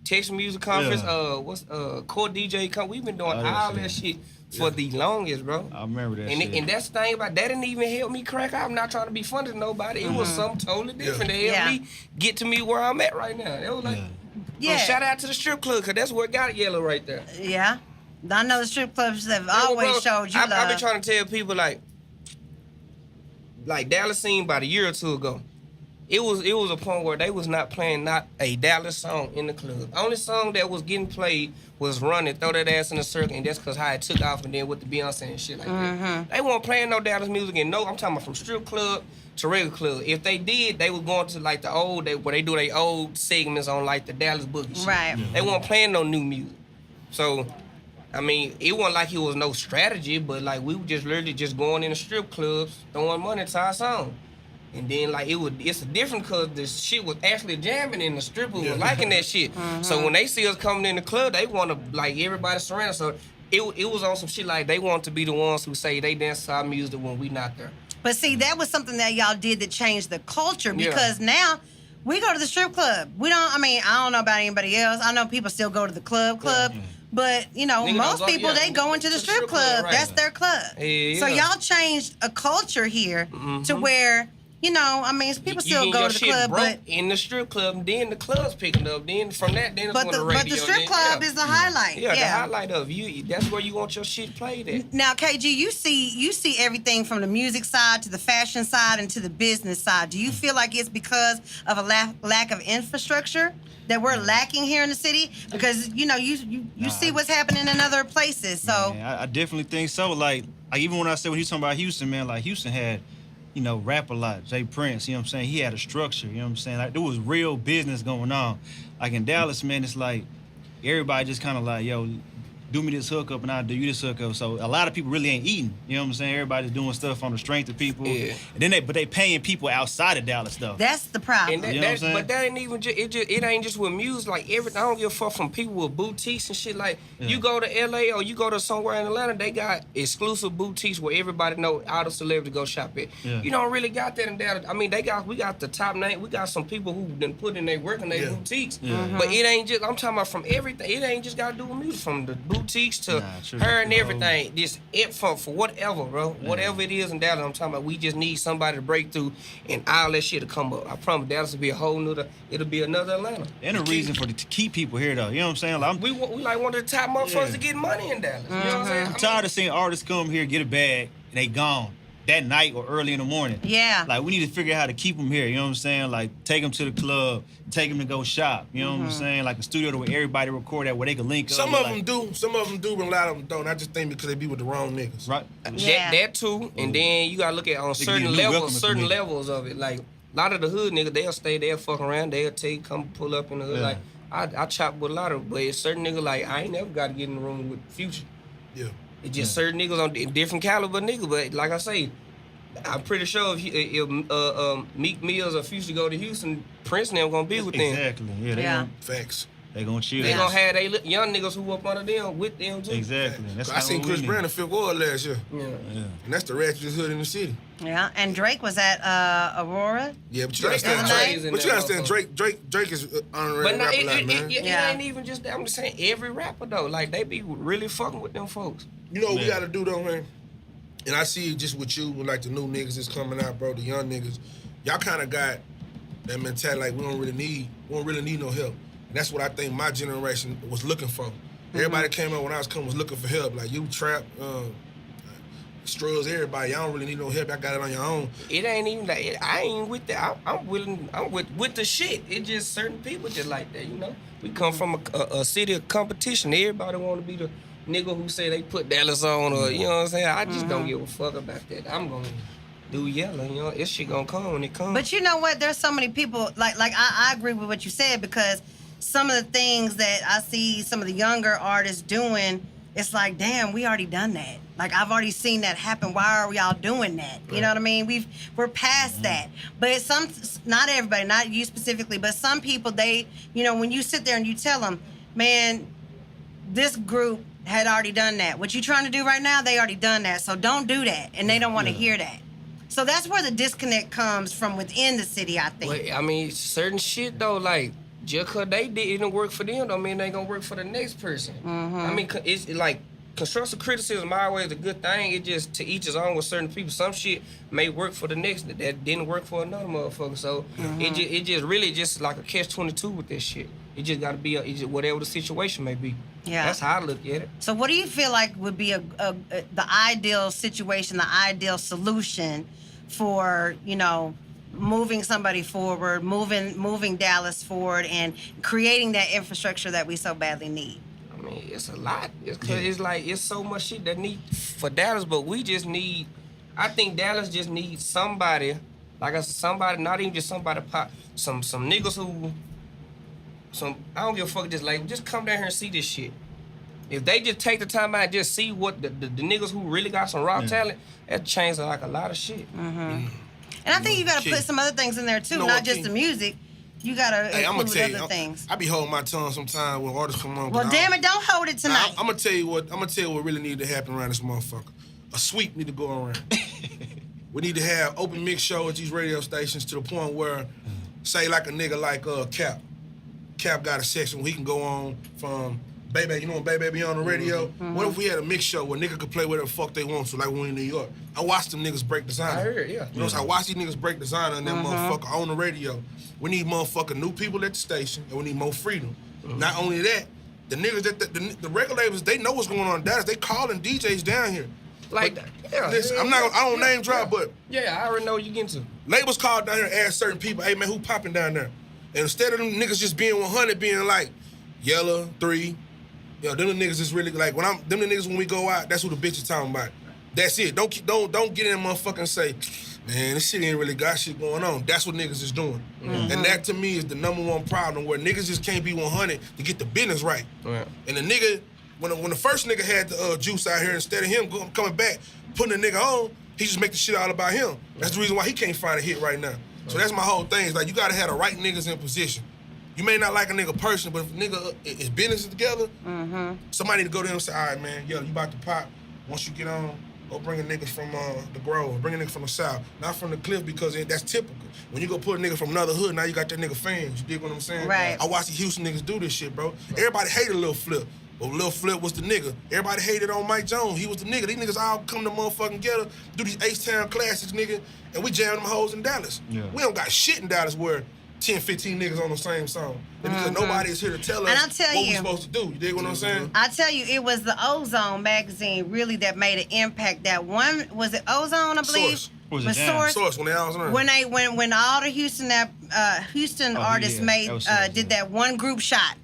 S3: Texas Music Conference, Core DJ Conference. We've been doing
S4: Oh, yeah,
S3: all that shit for the longest, bro.
S4: I remember that
S3: And,
S4: shit.
S3: and that's the thing about that didn't even help me crack out. I'm not trying to be funny to nobody. It was something totally different that helped me get to me where I'm at right now. It was like,
S1: Yeah.
S3: shout out to the strip club, because that's where it got Yella right there.
S1: Yeah. I know the strip clubs have always
S3: Bro,
S1: showed you love.
S3: I've been trying to tell people like Dallas scene about a year or two ago. It was a point where they was not playing not a Dallas song in the club. Only song that was getting played was Run It, Throw That Ass in a Circle, and that's because how it took off and then with the Beyonce and shit like that. They weren't playing no Dallas music, and I'm talking about from strip club to regular club. If they did, they was going to like the old, where they do their old segments on like the Dallas Boogie shit.
S1: Right.
S3: They weren't playing no new music. So, I mean, it wasn't like it was no strategy, but like we were just literally just going in the strip clubs, throwing money to our song. And then like it's a different because the shit was actually jamming and the strippers was liking that shit. So when they see us coming in the club, they want to like everybody surround us. So it was on some shit like they want to be the ones who say they dance to our music when we not there.
S1: But see, that was something that y'all did that changed the culture, because now We go to the strip club. We don't. I mean, I don't know about anybody else. I know people still go to the club. But you know,
S3: Nigga
S1: most
S3: don't go-
S1: people they go into the strip club.
S3: right.
S1: That's their club.
S3: Yeah.
S1: So y'all changed a culture here to where. You know, I mean, people still
S3: You
S1: go
S3: your
S1: to the
S3: shit
S1: club,
S3: broke
S1: but
S3: in the strip club, and then the club's picking up. Then from that, then it's on the radio.
S1: but the strip
S3: then,
S1: club is the highlight.
S3: Yeah, the highlight of you. That's where you want your shit played at.
S1: Now, KG, you see everything from the music side to the fashion side and to the business side. Do you feel like it's because of a lack of infrastructure that we're lacking here in the city? Because you know, you see what's happening in other places. So
S4: Man, I definitely think so. Like even when I said when he was talking about Houston, man, like Houston had, you know, rap a lot. Jay Prince, you know what I'm saying? He had a structure, you know what I'm saying? Like there was real business going on. Like in Dallas, man, it's like everybody just kind of like, yo, do me this hookup and I'll do you this hookup. So a lot of people really ain't eating. You know what I'm saying? Everybody's doing stuff on the strength of people.
S3: Yeah.
S4: And then they paying people outside of Dallas though.
S1: that's the problem.
S3: And
S4: You know what I'm saying?
S3: but that ain't even it ain't just with music. Like everything, I don't give a fuck from people with boutiques and shit. Like you go to LA or you go to somewhere in Atlanta, they got exclusive boutiques where everybody know all the celebrities go shop at.
S4: Yeah.
S3: You don't really got that in Dallas. I mean, we got the top name. We got some people who done put in their work in their boutiques. But it ain't just. I'm talking about from everything. It ain't just got to do with music. From the boutiques to
S4: true.
S3: her and everything. Just it for whatever, bro. Whatever it is in Dallas, I'm talking about. We just need somebody to break through and all that shit to come up. I promise Dallas will be a whole nother. It'll be another Atlanta.
S4: And a reason to keep people here though. You know what I'm saying? Like,
S3: We like one of the top motherfuckers to get money in Dallas. You know what I'm saying?
S4: I'm tired of seeing artists come here, get a bag, and they gone that night or early in the morning.
S1: Yeah.
S4: Like, we need to figure out how to keep them here, you know what I'm saying? Like, take them to the club, take them to go shop, you know what I'm saying? Like a studio where everybody record at, where they can link up.
S2: Some of
S4: like,
S2: them do, but a lot of them don't. I just think because they be with the wrong niggas.
S4: Right?
S1: Yeah.
S3: That too, and then you gotta look at on
S4: It could be a
S3: certain
S4: new welcome
S3: certain
S4: for me.
S3: levels of it. Like a lot of the hood niggas, they'll stay there, fuck around, they'll come pull up in the hood.
S4: Yeah.
S3: Like I chop with a lot of, but it's certain niggas like I ain't never got to get in the room with Future.
S2: Yeah.
S3: It's just certain niggas on different caliber niggas. But like I say, I'm pretty sure if Meek Mills or Future go to Houston, Prince and them gonna be with them.
S4: Exactly. Yeah, they
S1: Yeah.
S4: Gonna,
S2: Facts.
S4: they gonna chill.
S3: They gonna have they young niggas who up under them with them too.
S4: Exactly. That's
S2: I seen
S4: kinda what
S2: Chris
S4: we
S2: Brown
S4: need.
S2: in Fifth Ward last year,
S3: Yeah.
S4: Yeah.
S2: and that's the ratchetest hood in the city.
S1: Yeah, and Drake was at Aurora.
S2: Yeah, but you
S3: Drake
S2: understand,
S3: is
S2: Drake.
S3: crazy in
S2: But you
S3: that
S2: understand,
S3: motherfucker.
S2: Drake is honorary
S3: But
S2: rap
S3: now,
S2: a lot, man.
S3: it
S1: Yeah.
S3: ain't even just that. I'm just saying every rapper though, like they be really fucking with them folks.
S2: You know what we
S4: Yeah.
S2: gotta do though, man? And I see it just with you, with like the new niggas that's coming out, bro, the young niggas. Y'all kind of got that mentality like we don't really need no help. And that's what I think my generation was looking for. Everybody came up when I was coming was looking for help. Like you trap, Struggs, everybody. Y'all don't really need no help. Y'all got it on your own.
S3: It ain't even like I ain't with that. I'm with the shit. It just certain people just like that, you know. We come from a city of competition. Everybody want to be the nigga who say they put Dallas on, or you know what I'm saying. I just don't give a fuck about that. I'm gonna do Yella, you know. This shit gonna come when it comes.
S1: But you know what? There's so many people like I agree with what you said, because some of the things that I see some of the younger artists doing, it's like, damn, we already done that. Like I've already seen that happen. Why are y'all doing that? You know what I mean? We're past that. But not everybody, not you specifically, but some people, they, you know, when you sit there and you tell them, man, this group had already done that. What you trying to do right now, they already done that. So don't do that. And they don't want to hear that. So that's where the disconnect comes from within the city, I think.
S3: But, I mean, certain shit though, like just cause they didn't work for them, don't mean they gonna work for the next person. I mean, it's like constructive criticism always a good thing. It just to each his own with certain people. Some shit may work for the next that didn't work for another motherfucker. So it just really just like a catch-22 with this shit. It just gotta be whatever the situation may be.
S1: Yeah.
S3: That's how I look at it.
S1: So what do you feel like would be the ideal situation, the ideal solution for, you know, moving somebody forward, moving Dallas forward, and creating that infrastructure that we so badly need?
S3: I mean, it's a lot. It's like it's so much shit that need for Dallas, but we just need. I think Dallas just needs somebody, like I said, somebody, not even just somebody, some niggas who, I don't give a fuck, just come down here and see this shit. If they just take the time out and just see what the niggas who really got some raw talent, that changes like a lot of shit.
S1: And I think you got to put some other things in there too,
S2: You know
S1: not
S2: what,
S1: just
S2: King?
S1: the music. You got to
S2: Hey, I'm gonna
S1: include
S2: tell
S1: other
S2: you,
S1: things.
S2: I be holding my tongue sometimes when artists come on.
S1: Well, damn it, don't hold it tonight.
S2: I'm gonna tell you what really need to happen around this motherfucker. A sweep need to go around. We need to have open mix shows at these radio stations to the point where say like a nigga like Cap. Cap got a section where he can go on from Baby, you know when Baby be on the radio? What if we had a mix show where nigga could play whatever the fuck they want to, like when we in New York? I watched them niggas break designer.
S3: I heard, yeah.
S2: You know, so I watched these niggas break designer and that motherfucker on the radio. We need motherfucking new people at the station and we need more freedom. Not only that, the niggas that the record labels, they know what's going on in Dallas. They calling DJs down here.
S3: Like
S2: but,
S3: that. Yeah.
S2: Listen, I don't name drop, but
S3: yeah, I already know what you getting to.
S2: Labels call down here and ask certain people, hey man, who popping down there? And instead of them niggas just being 100, being like Yella, 3, you know, them the niggas is really like them the niggas when we go out, that's who the bitch is talking about. That's it. Don't get in there motherfucking and say, man, this shit ain't really got shit going on. That's what niggas is doing. And that to me is the number one problem where niggas just can't be 100 to get the business right. And the nigga, when the first nigga had the juice out here, instead of him coming back, putting the nigga on, he just make the shit all about him. That's the reason why he can't find a hit right now. So that's my whole thing. Is like you gotta have the right niggas in position. You may not like a nigga person, but if a nigga is business together, somebody need to go there and say, all right, man, yo, you about to pop. Once you get on, go bring a nigga from the Grove, bring a nigga from the South, not from the Cliff because that's typical. When you go put a nigga from another hood, now you got that nigga fans. You dig what I'm saying?
S1: Right.
S2: I watch the Houston niggas do this shit, bro. Everybody hated Lil Flip. But Lil Flip was the nigga. Everybody hated on Mike Jones. He was the nigga. These niggas all come to motherfucking ghetto, do these H-Town classics, nigga, and we jam them hoes in Dallas. Yeah. We don't got shit in Dallas where 10, 15 niggas on the same song. Because nobody is here to tell us what we're supposed to do. You dig what I'm saying?
S1: I tell you, it was the Ozone magazine really that made an impact. That one, was it Ozone, I believe?
S2: Source.
S4: Was it
S2: Source when they all was on.
S1: When all the Houston artists did that one group shot.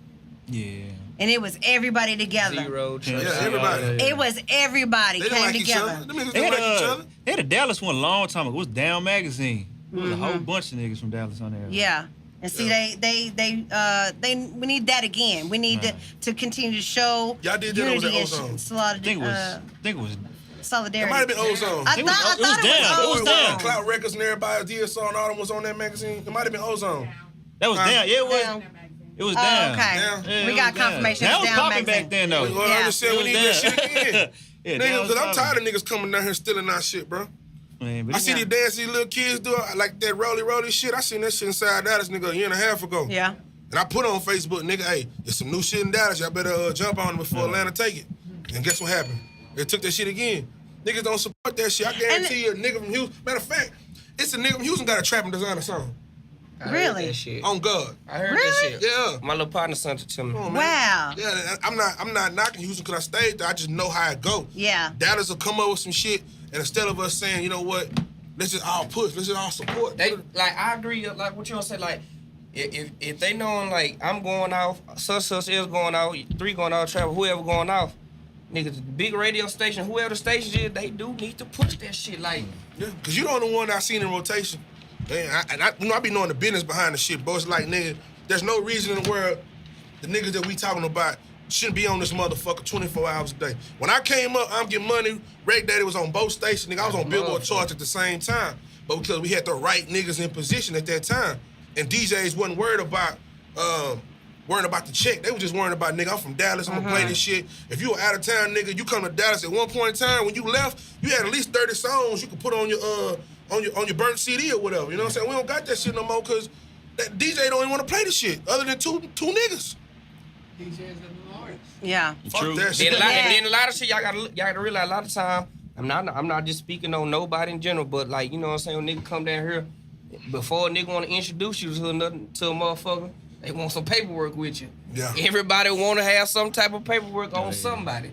S4: Yeah.
S1: And it was everybody together.
S3: Zero.
S2: Yeah, everybody.
S1: It was everybody
S2: They
S1: came
S2: like
S1: together.
S2: Them niggas don't like each other.
S4: They had a Dallas one a long time ago. It was Down Magazine. There was a whole bunch of niggas from Dallas on there.
S1: Yeah. And see, we need that again. We need to continue to show
S2: y'all did that
S1: unity
S2: Ozone.
S1: I
S4: think it was
S1: solidarity.
S2: It might have been Ozone.
S1: I thought
S4: It was Down.
S2: Clout Records and everybody, DSO and all them was on that magazine. It might have been Ozone.
S4: That was Down. Yeah, it was. It was Down.
S1: Okay.
S2: Yeah,
S1: we got confirmation.
S4: That was
S1: Down
S4: popping
S1: magazine.
S4: back then, though.
S2: Well, I just said we need that shit again.
S4: Niggas,
S2: because I'm tired of niggas coming down here stealing our shit, bro.
S4: Man,
S2: I see these dancing little kids do like that roly shit. I seen that shit inside Dallas, nigga, a year and a half ago.
S1: Yeah.
S2: And I put on Facebook, nigga, hey, there's some new shit in Dallas. Y'all better jump on it before Atlanta take it. And guess what happened? They took that shit again. Niggas don't support that shit. I guarantee you a nigga from Houston. Matter of fact, it's a nigga from Houston got a trap and designer song.
S1: Really?
S3: That shit.
S2: On God.
S3: I heard that shit.
S2: Yeah.
S3: My little partner sent it to me.
S2: On,
S1: Wow.
S2: Yeah, I'm not knocking Houston because I stayed there. I just know how it go.
S1: Yeah.
S2: Dallas will come up with some shit, and instead of us saying, you know what, let's just all push, let's just all support.
S3: They like I agree. Like what you gonna say? Like if they knowing like I'm going off, such is going out, 3 going out, travel, whoever going off, niggas, the big radio station, whoever the station is, they do need to push that shit. Like
S2: yeah, cause you the only one I seen in rotation. And I be knowing the business behind the shit, but it's like, nigga, there's no reason in the world the niggas that we talking about shouldn't be on this motherfucker 24 hours a day. When I came up, I'm getting money. Reg Daddy was on both stations. Nigga, I was on Billboard charts at the same time. But because we had the right niggas in position at that time, and DJs wasn't worried about the check. They was just worried about, nigga, I'm from Dallas, I'm gonna play this shit. If you were out of town, nigga, you come to Dallas at one point in time, when you left, you had at least 30 songs you could put on your burnt CD or whatever. You know what I'm saying? We don't got that shit no more because that DJ don't even want to play the shit other than two niggas.
S5: DJs and the artists.
S1: Yeah.
S2: Fuck that shit.
S3: then a lot of shit y'all gotta realize a lot of time. I'm not just speaking on nobody in general, but like you know what I'm saying, when nigga come down here, before a nigga want to introduce you to a motherfucker, they want some paperwork with you.
S2: Yeah.
S3: Everybody want to have some type of paperwork on somebody.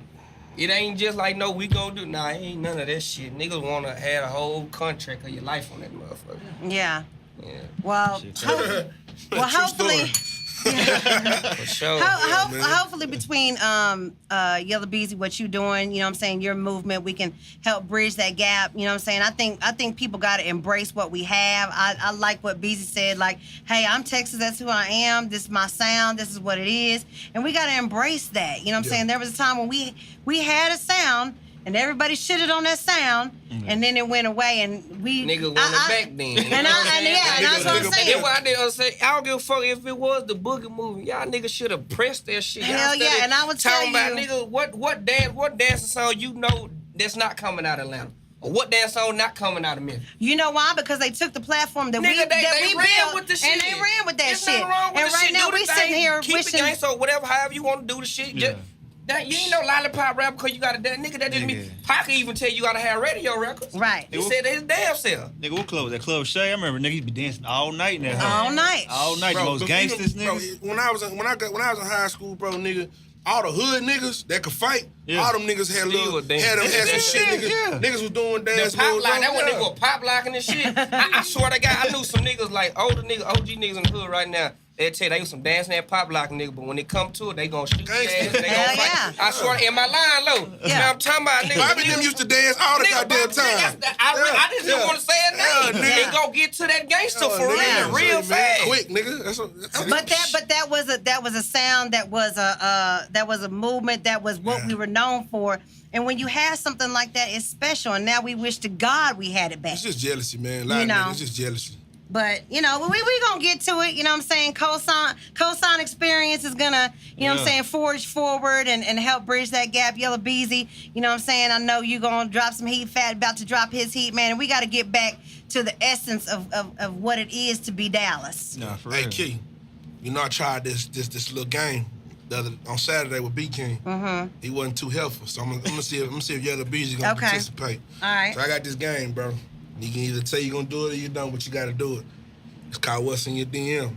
S3: It ain't just like, no, we gonna do, nah, ain't none of that shit. Niggas want to have a whole contract of your life on that motherfucker.
S1: Yeah.
S3: Yeah.
S1: Well, hopefully.
S3: For sure.
S1: Hopefully between Yella Beezy, what you doing, you know what I'm saying, your movement, we can help bridge that gap. You know what I'm saying? I think people gotta embrace what we have. I like what Beezy said, like, hey, I'm Texas, that's who I am, this is my sound, this is what it is. And we gotta embrace that. You know what I'm saying? There was a time when we had a sound and everybody shitted on that sound, and then it went away, and we
S3: nigga wanted back then.
S1: And that's what I'm saying.
S3: That's why I didn't say, I don't give a fuck if it was the Boogie movie. Y'all niggas should have pressed that shit.
S1: Hell yeah, and I would tell
S3: talking
S1: you.
S3: about nigga, what dancing song you know that's not coming out of Atlanta? Or what damn song not coming out of Memphis?
S1: You know why? Because they took the platform that
S3: Nigga,
S1: we
S3: they
S1: built,
S3: ran with the shit.
S1: and they ran with that
S3: It's
S1: shit.
S3: nothing wrong with
S1: And
S3: the
S1: right
S3: shit.
S1: now
S3: Do the
S1: we sitting
S3: thing.
S1: here
S3: Keep
S1: wishing.
S3: it gangsta or whatever, however you want to do the shit.
S4: Yeah.
S3: You ain't no lollipop rapper because you got a damn nigga that just me. Pac even tell you gotta have radio records.
S1: Right.
S3: He said that his damn self.
S4: Nigga, what club? That Club Shay? I remember niggas be dancing all night in that house.
S1: All night.
S4: All night. The most gangsters, niggas.
S2: Bro, when I was in high school, bro, nigga, all the hood niggas that could fight, all them niggas had some shit, nigga.
S4: Yeah.
S2: Niggas was doing dance
S3: The pop
S2: moves.
S3: lock, that when they go pop locking and shit. I swear to God, I knew some niggas like older niggas, OG niggas in the hood right now. They tell you they was some dancing that pop locking nigga, but when they come to it, they gonna shoot their ass. They
S1: Hell
S3: gonna fight.
S1: yeah.
S3: I swear, in my line low.
S1: Yeah.
S3: Man, I'm talking about niggas.
S2: Bobby them used to dance all the goddamn time.
S3: I just didn't want to say it now.
S1: Yeah.
S3: They go get to that gangster for
S2: Nigga,
S3: real fast.
S2: quick, nigga.
S1: But that was a sound, that was a movement, that was what we were known for. And when you have something like that, it's special. And now we wish to God we had it back.
S2: It's just jealousy, man. It's just jealousy.
S1: But, you know, we gonna get to it, you know what I'm saying? CoSign experience is gonna, you know what I'm saying, forge forward and help bridge that gap. Yella Beezy, you know what I'm saying? I know you gonna drop some heat, Fat about to drop his heat, man. And we gotta get back to the essence of what it is to be Dallas.
S4: Nah, for
S2: Hey,
S4: real.
S2: Key, you know I tried this little game on Saturday with B King.
S1: Mm-hmm.
S2: He wasn't too helpful, so I'm gonna see if Yella Beezy gonna participate.
S1: All right.
S2: So I got this game, bro. You can either say you're gonna do it or you don't, but you gotta do it. It's called What's in Your DM.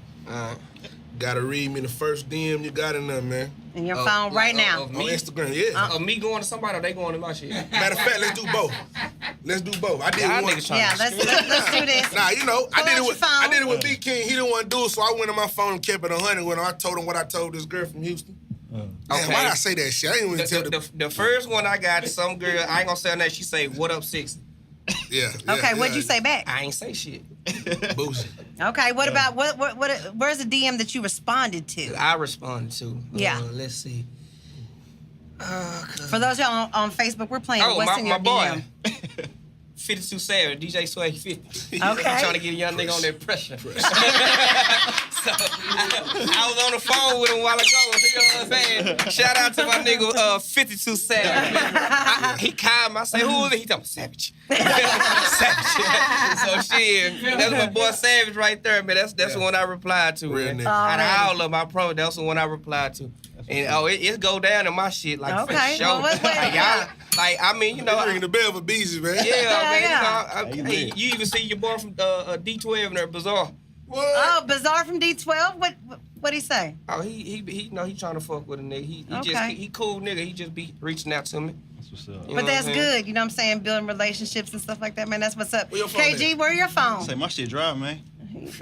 S2: Gotta read me the first DM you got in there, man.
S1: In your phone right now.
S2: On Instagram, yeah.
S3: Of me going to somebody or they going to my shit?
S2: Matter of fact, let's do both. I did
S3: Y'all
S2: one.
S3: niggas trying
S1: Yeah, let's do this.
S2: Nah, you know,
S1: Pull out your phone.
S2: I did it with B King. He didn't want to do it, so I went on my phone and kept it 100 with him. I told him what I told this girl from Houston. Man, why did I say that shit? I didn't even tell
S3: The first one I got, some girl, I ain't gonna say her name, she say, what up, 6?
S2: Yeah.
S1: Okay, what'd you say back?
S3: I ain't say shit.
S2: Boozy.
S1: Okay, what about where's the DM that you responded to?
S3: I responded to.
S1: Yeah.
S3: Let's see.
S1: For those y'all on Facebook, we're playing What's in Your
S3: my boy.
S1: DM.
S3: 52 Savage, DJ Swag 50.
S1: Okay.
S3: Trying to get a young nigga on that pressure. So, I was on the phone with him a while ago. You know what I'm saying? Shout out to my nigga 52 Savage. He called me. I say, who is it? He told me, Savage. Savage. So shit, that's my boy Savage right there, man. That's the one I replied to.
S2: Real
S3: Man.
S2: nigga.
S3: Out of all of them, I promise that's the one I replied to. And it go down in my shit like for
S1: Okay,
S3: sure.
S1: well, wait.
S3: Like, y'all, like I mean, you know,
S2: Ring the bell for Beezy, man.
S3: yeah, man. Hey, you even see your boy from D12 in there, Bizarre.
S2: What?
S1: Oh, Bizarre from D12? What'd he say?
S3: Oh, he know he trying to fuck with a nigga. He
S1: Okay.
S3: just he cool nigga. He just be reaching out to me.
S4: That's what's up.
S3: You know
S1: But
S3: what
S1: that's
S3: I'm saying?
S1: good, you know what I'm saying? Building relationships and stuff like that, man. That's what's up.
S2: Where your phone
S1: KG,
S2: at?
S1: where your phone?
S4: Say my shit dry, man.
S1: It ain't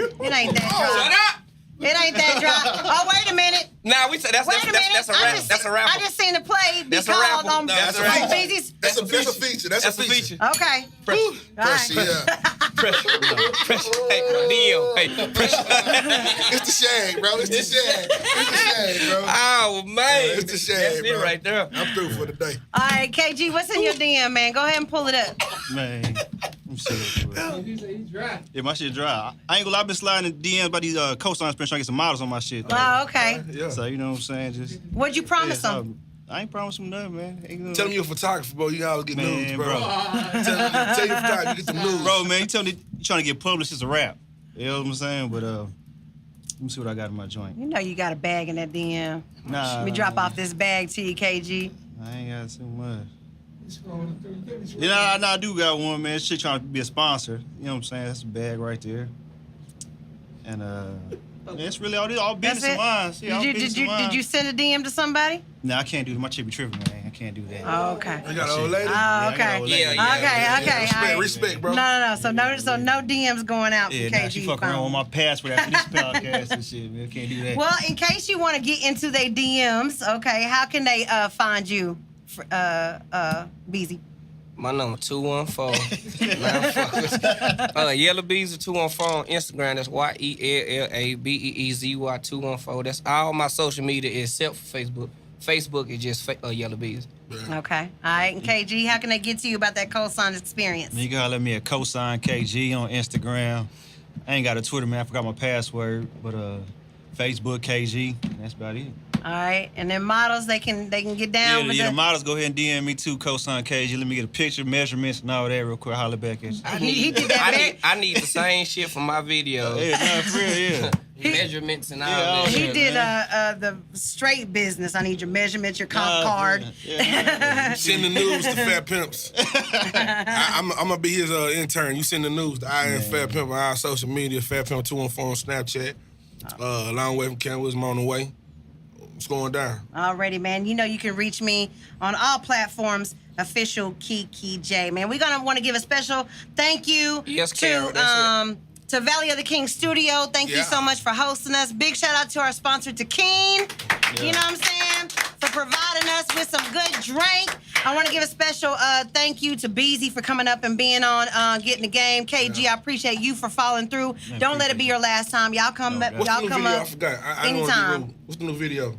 S1: that
S3: Shut
S1: dry.
S3: up!
S1: It ain't that dry. Oh, wait a minute.
S3: Nah, we said that's a
S1: Wait a minute.
S3: rap. That's a rapper.
S1: I just seen the play be
S3: That's a
S1: called
S3: rapper.
S1: on
S3: That's a
S1: on
S3: rapper.
S1: Beezy's.
S2: That's a feature. That's a feature.
S1: Okay.
S3: Pressure.
S1: All
S2: Pressure,
S1: right.
S2: yeah.
S3: Pressure. Hey, DM. Hey, pressure.
S2: It's the shag, bro. It's the shag, bro.
S3: Oh man,
S2: It's the shag,
S3: that's
S2: bro.
S3: it right there.
S2: I'm through for the day.
S1: All right, KG, what's in your DM, man? Go ahead and pull it up.
S4: Man, I'm serious, bro.
S5: He said he's dry.
S4: Yeah, my shit dry. I ain't gonna lie, I've been sliding in DMs by these CoSign trying to get some models on my shit. Though.
S1: Oh, okay.
S2: Yeah.
S4: So, you know what I'm saying? Just
S1: What'd you promise him?
S4: I ain't promising nothing, man. Ain't gonna-
S2: Tell him you're a photographer, bro. You always get
S4: Man,
S2: nudes, bro.
S4: bro.
S2: Tell your photographer you get some nudes.
S4: Bro, man, you tell me you trying to get published as a rap. You know what I'm saying? But let me see what I got in my joint.
S1: You know you got a bag in that DM.
S4: Nah.
S1: Let me drop off this bag to you, KG.
S4: I ain't got too much.
S5: He's scrolling through. He's scrolling.
S4: Yeah, I do got one, man. Shit trying to be a sponsor. You know what I'm saying? That's a bag right there. And man, it's really all business of mine. Yeah, all business of mine.
S1: Did you send a DM to somebody?
S4: Nah, I can't do that. My chick be tripping, man. I can't do that.
S1: Oh, okay.
S2: You got an old lady?
S1: Oh,
S4: I got
S1: okay.
S4: old lady.
S1: Okay. All right.
S2: Respect, bro.
S1: No. So no DMs going out
S4: Yeah,
S1: from KG.
S4: she fuck around
S1: phone.
S4: with my password after this podcast and shit, man. Can't do that.
S1: Well, in case you want to get into their DMs, okay, how can they find you, Beezy?
S3: My number 214. Yella Beezy 214 on Instagram. That's YELLABEEZY 214. That's all my social media except for Facebook. Facebook is just Yella Beezy.
S1: Okay. All right. And KG, how can they get to you about that CoSign experience?
S4: You gotta let me at CoSign KG on Instagram. I ain't got a Twitter, man. I forgot my password, but Facebook KG. That's about it.
S1: All right, and then models they can get down with
S4: the
S1: the
S4: models go ahead and DM me too, CoSign KG. Let me get a picture, measurements, and all that real quick. Holler back at you.
S1: He did that.
S3: I need the same shit for my video.
S4: Yeah, nah, for real, yeah.
S3: Measurements and all
S4: Yeah,
S3: that.
S1: He
S3: shit,
S1: did
S3: man.
S1: the straight business. I need your measurements, your comp card.
S4: Yeah.
S2: Send the news to Fat Pimps. I'm gonna be his intern. You send the news to I am Fat Pimp on our social media, Fat Pimp 214 on Snapchat. A long way from Canada, I'm on the way. What's going down?
S1: Alrighty, man. You know you can reach me on all platforms. Official Kiki J, man. We're gonna want to give a special thank you
S3: Yes, Carol,
S1: to Valley of the King Studio. Thank you so much for hosting us. Big shout out to our sponsor, to Keen. Yeah. You know what I'm saying? For providing us with some good drink. I want to give a special thank you to Beezy for coming up and being on Getting the Game. KG, I appreciate you for following through.
S4: Man,
S1: Don't let it be your last time. Y'all come back.
S2: What's the
S1: Y'all
S2: new
S1: come
S2: video?
S1: up
S2: I forgot. I don't wanna
S1: anytime.
S2: be rude. What's the new video?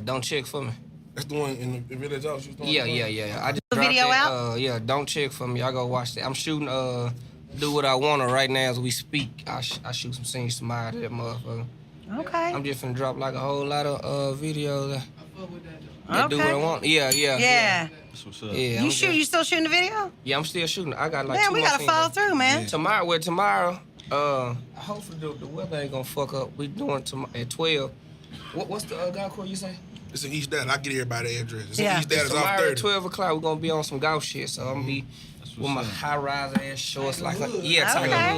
S3: Don't check for me.
S2: That's the one in the Village House.
S3: Yeah. I just
S1: The
S3: dropped
S1: video
S3: that,
S1: out?
S3: Yeah, don't check for me. Y'all go watch that. I'm shooting Do What I Wanna right now as we speak. I shoot some scenes tomorrow to that motherfucker.
S1: Okay.
S3: I'm just finna drop like a whole lot of videos
S5: I fuck with that though.
S3: that do what I want. Yeah.
S1: Yeah.
S4: That's what's up.
S3: Yeah,
S1: You still shooting the video?
S3: Yeah, I'm still shooting. I got like
S1: Man,
S3: 2
S1: we
S3: more
S1: gotta
S3: scenes
S1: follow
S3: left.
S1: through, man.
S3: Tomorrow, hopefully the weather ain't gonna fuck up. We doing at 12. What's the golf course you say?
S2: It's in East Dallas. I get everybody the address. It's
S1: Yeah.
S2: in East Dallas off
S3: Tomorrow at
S2: 30.
S3: 12 o'clock, we're gonna be on some golf shit. So I'm gonna be with my high-rise ass shorts, like Tiger Hood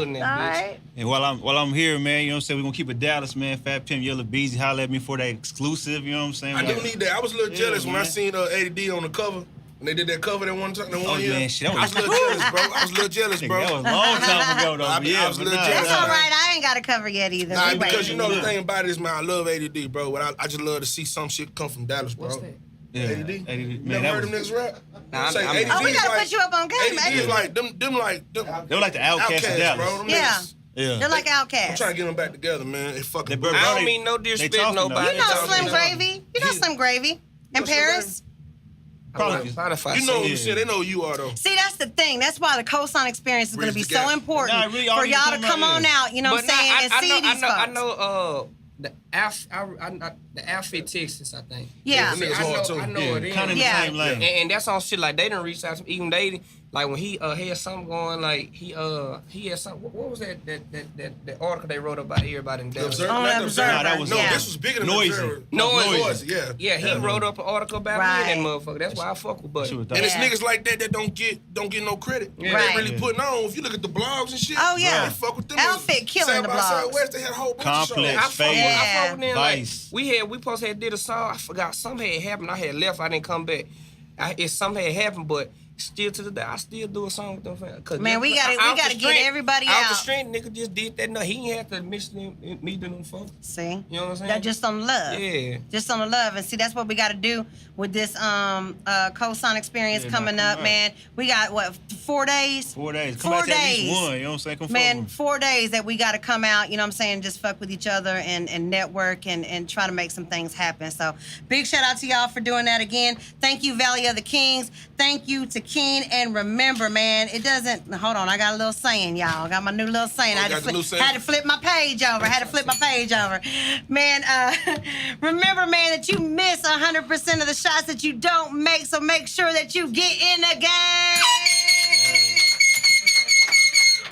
S3: in that bitch.
S1: Alright.
S4: And while I'm here, man, you know what I'm saying, we're gonna keep it Dallas, man. Fat Pimp, Yella Beezy, holler at me for that exclusive, you know what I'm saying?
S2: I do need that. I was a little jealous when I
S4: man.
S2: seen ADD on the cover. When they did that cover that one time, that one year.
S4: Man, shit, that
S2: I was a little jealous, bro. I was a little jealous, bro.
S4: That was a long time ago, though.
S2: I was a little jealous.
S1: That's all right. I ain't got a cover yet either.
S2: Nah,
S1: We
S2: because
S1: waiting.
S2: you know the thing about it is, man, I love ADD, bro. But I just love to see some shit come from Dallas, bro.
S3: What's that?
S4: Yeah.
S2: ADD?
S4: Man,
S2: You
S4: that
S2: never heard
S4: was,
S2: them niggas rap?
S3: Nah,
S2: Say
S3: I'm-
S2: ADD
S1: Oh, we
S2: is
S1: gotta
S2: like-
S1: put you up on game,
S2: ADD is
S1: man.
S2: like them
S4: they were like the
S2: outcasts,
S4: outcasts of Dallas.
S2: bro. Them
S1: Yeah.
S2: niggas.
S4: Yeah.
S1: They're like
S2: I'm
S1: Outcasts.
S2: trying to get them back together, man. They fucking
S4: Bro,
S3: I don't
S4: they-
S3: mean no
S4: they
S3: disrespect
S4: talking, though.
S3: nobody.
S1: You know
S2: Talking
S1: Slim
S2: about-
S1: Gravy. You know Slim Gravy. In
S2: You know Slim
S1: Paris.
S4: Probably.
S2: You know who you
S4: Yeah.
S2: said. They know who you are, though.
S1: See, that's the thing. That's why the CoSign experience is going to be
S2: Bridge the
S1: so
S2: gap.
S1: important
S4: Nah, really,
S1: for
S4: all you
S1: y'all to
S4: talking
S1: come
S4: about,
S1: on
S4: yeah.
S1: out, you know what I'm saying, and see these folks.
S3: I know the outfit Texas, I think.
S1: Yeah.
S2: Them niggas hard, too.
S3: I know
S4: Yeah,
S3: it is.
S4: kind of in the
S1: Yeah.
S4: same lane.
S3: And that's on shit like they didn't reach out to me. Even they like when he had something going like he had something. What was that article they wrote about everybody in Dallas?
S2: Observer?
S1: On
S2: Not
S1: the
S2: the Observer.
S1: Observer.
S4: Nah, that was
S2: No,
S1: Yeah.
S2: this was bigger than
S4: Noisy.
S2: the Observer.
S3: Noisy.
S2: Yeah.
S3: Yeah, he wrote up an article about me and that motherfucker. That's why I fuck with Buddy.
S4: She was
S2: And it's
S1: Yeah.
S2: niggas like that don't get no credit.
S1: Right.
S2: They really putting on. If you look at the blogs and shit,
S1: Oh, yeah.
S2: they fuck with them.
S1: Outfit killing
S2: Side
S1: the
S2: by
S1: blogs.
S2: Southwest, they had a whole bunch
S4: Complex.
S2: of
S3: I
S2: shows.
S3: fuck with
S1: Yeah.
S3: them.
S4: Vice.
S3: Like, we supposed to have did a song. I forgot something had happened. I had left. I didn't come back. Something had happened, but still to the day, I still do a song with them fans. Cause
S1: Man, we gotta get everybody
S3: Out the
S1: out.
S3: street, nigga just did that. No, he ain't have to mention me to them folks.
S1: See?
S3: You know what I'm saying?
S1: That just on the love.
S3: Yeah.
S1: Just on the love. And see, that's what we got to do with this CoSign experience
S4: Yeah,
S1: coming
S4: nah,
S1: up,
S4: come
S1: man. We got, what, 4 days?
S4: 4 days. Come
S1: 4
S4: back to at
S1: days.
S4: least one, you know what I'm saying? Come
S1: Man,
S4: forward.
S1: 4 days that we got to come out, you know what I'm saying, just fuck with each other and network and try to make some things happen. So big shout out to y'all for doing that again. Thank you, Valley of the Kings. Thank you to Keen. And remember, man, it doesn't, hold on, I got a little saying, y'all. I got my new little saying.
S2: Oh,
S1: I
S2: got the new saying?
S1: had to flip my page over. Man, remember, man, that you miss 100% of the shots that you don't make, so make sure that you get in the game.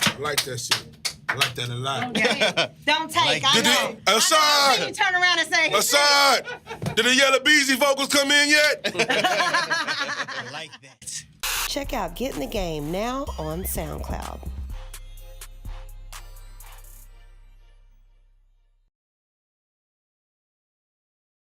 S2: I like that shit. I like that a lot.
S1: Okay. Don't take.
S4: Like,
S1: I
S2: did
S1: know.
S2: it-
S1: I know.
S2: Aside.
S1: See you turn around and say,
S2: Aside, did the Yella Beezy vocals come in yet?
S4: I like that.
S1: check out Get in the Game now on SoundCloud.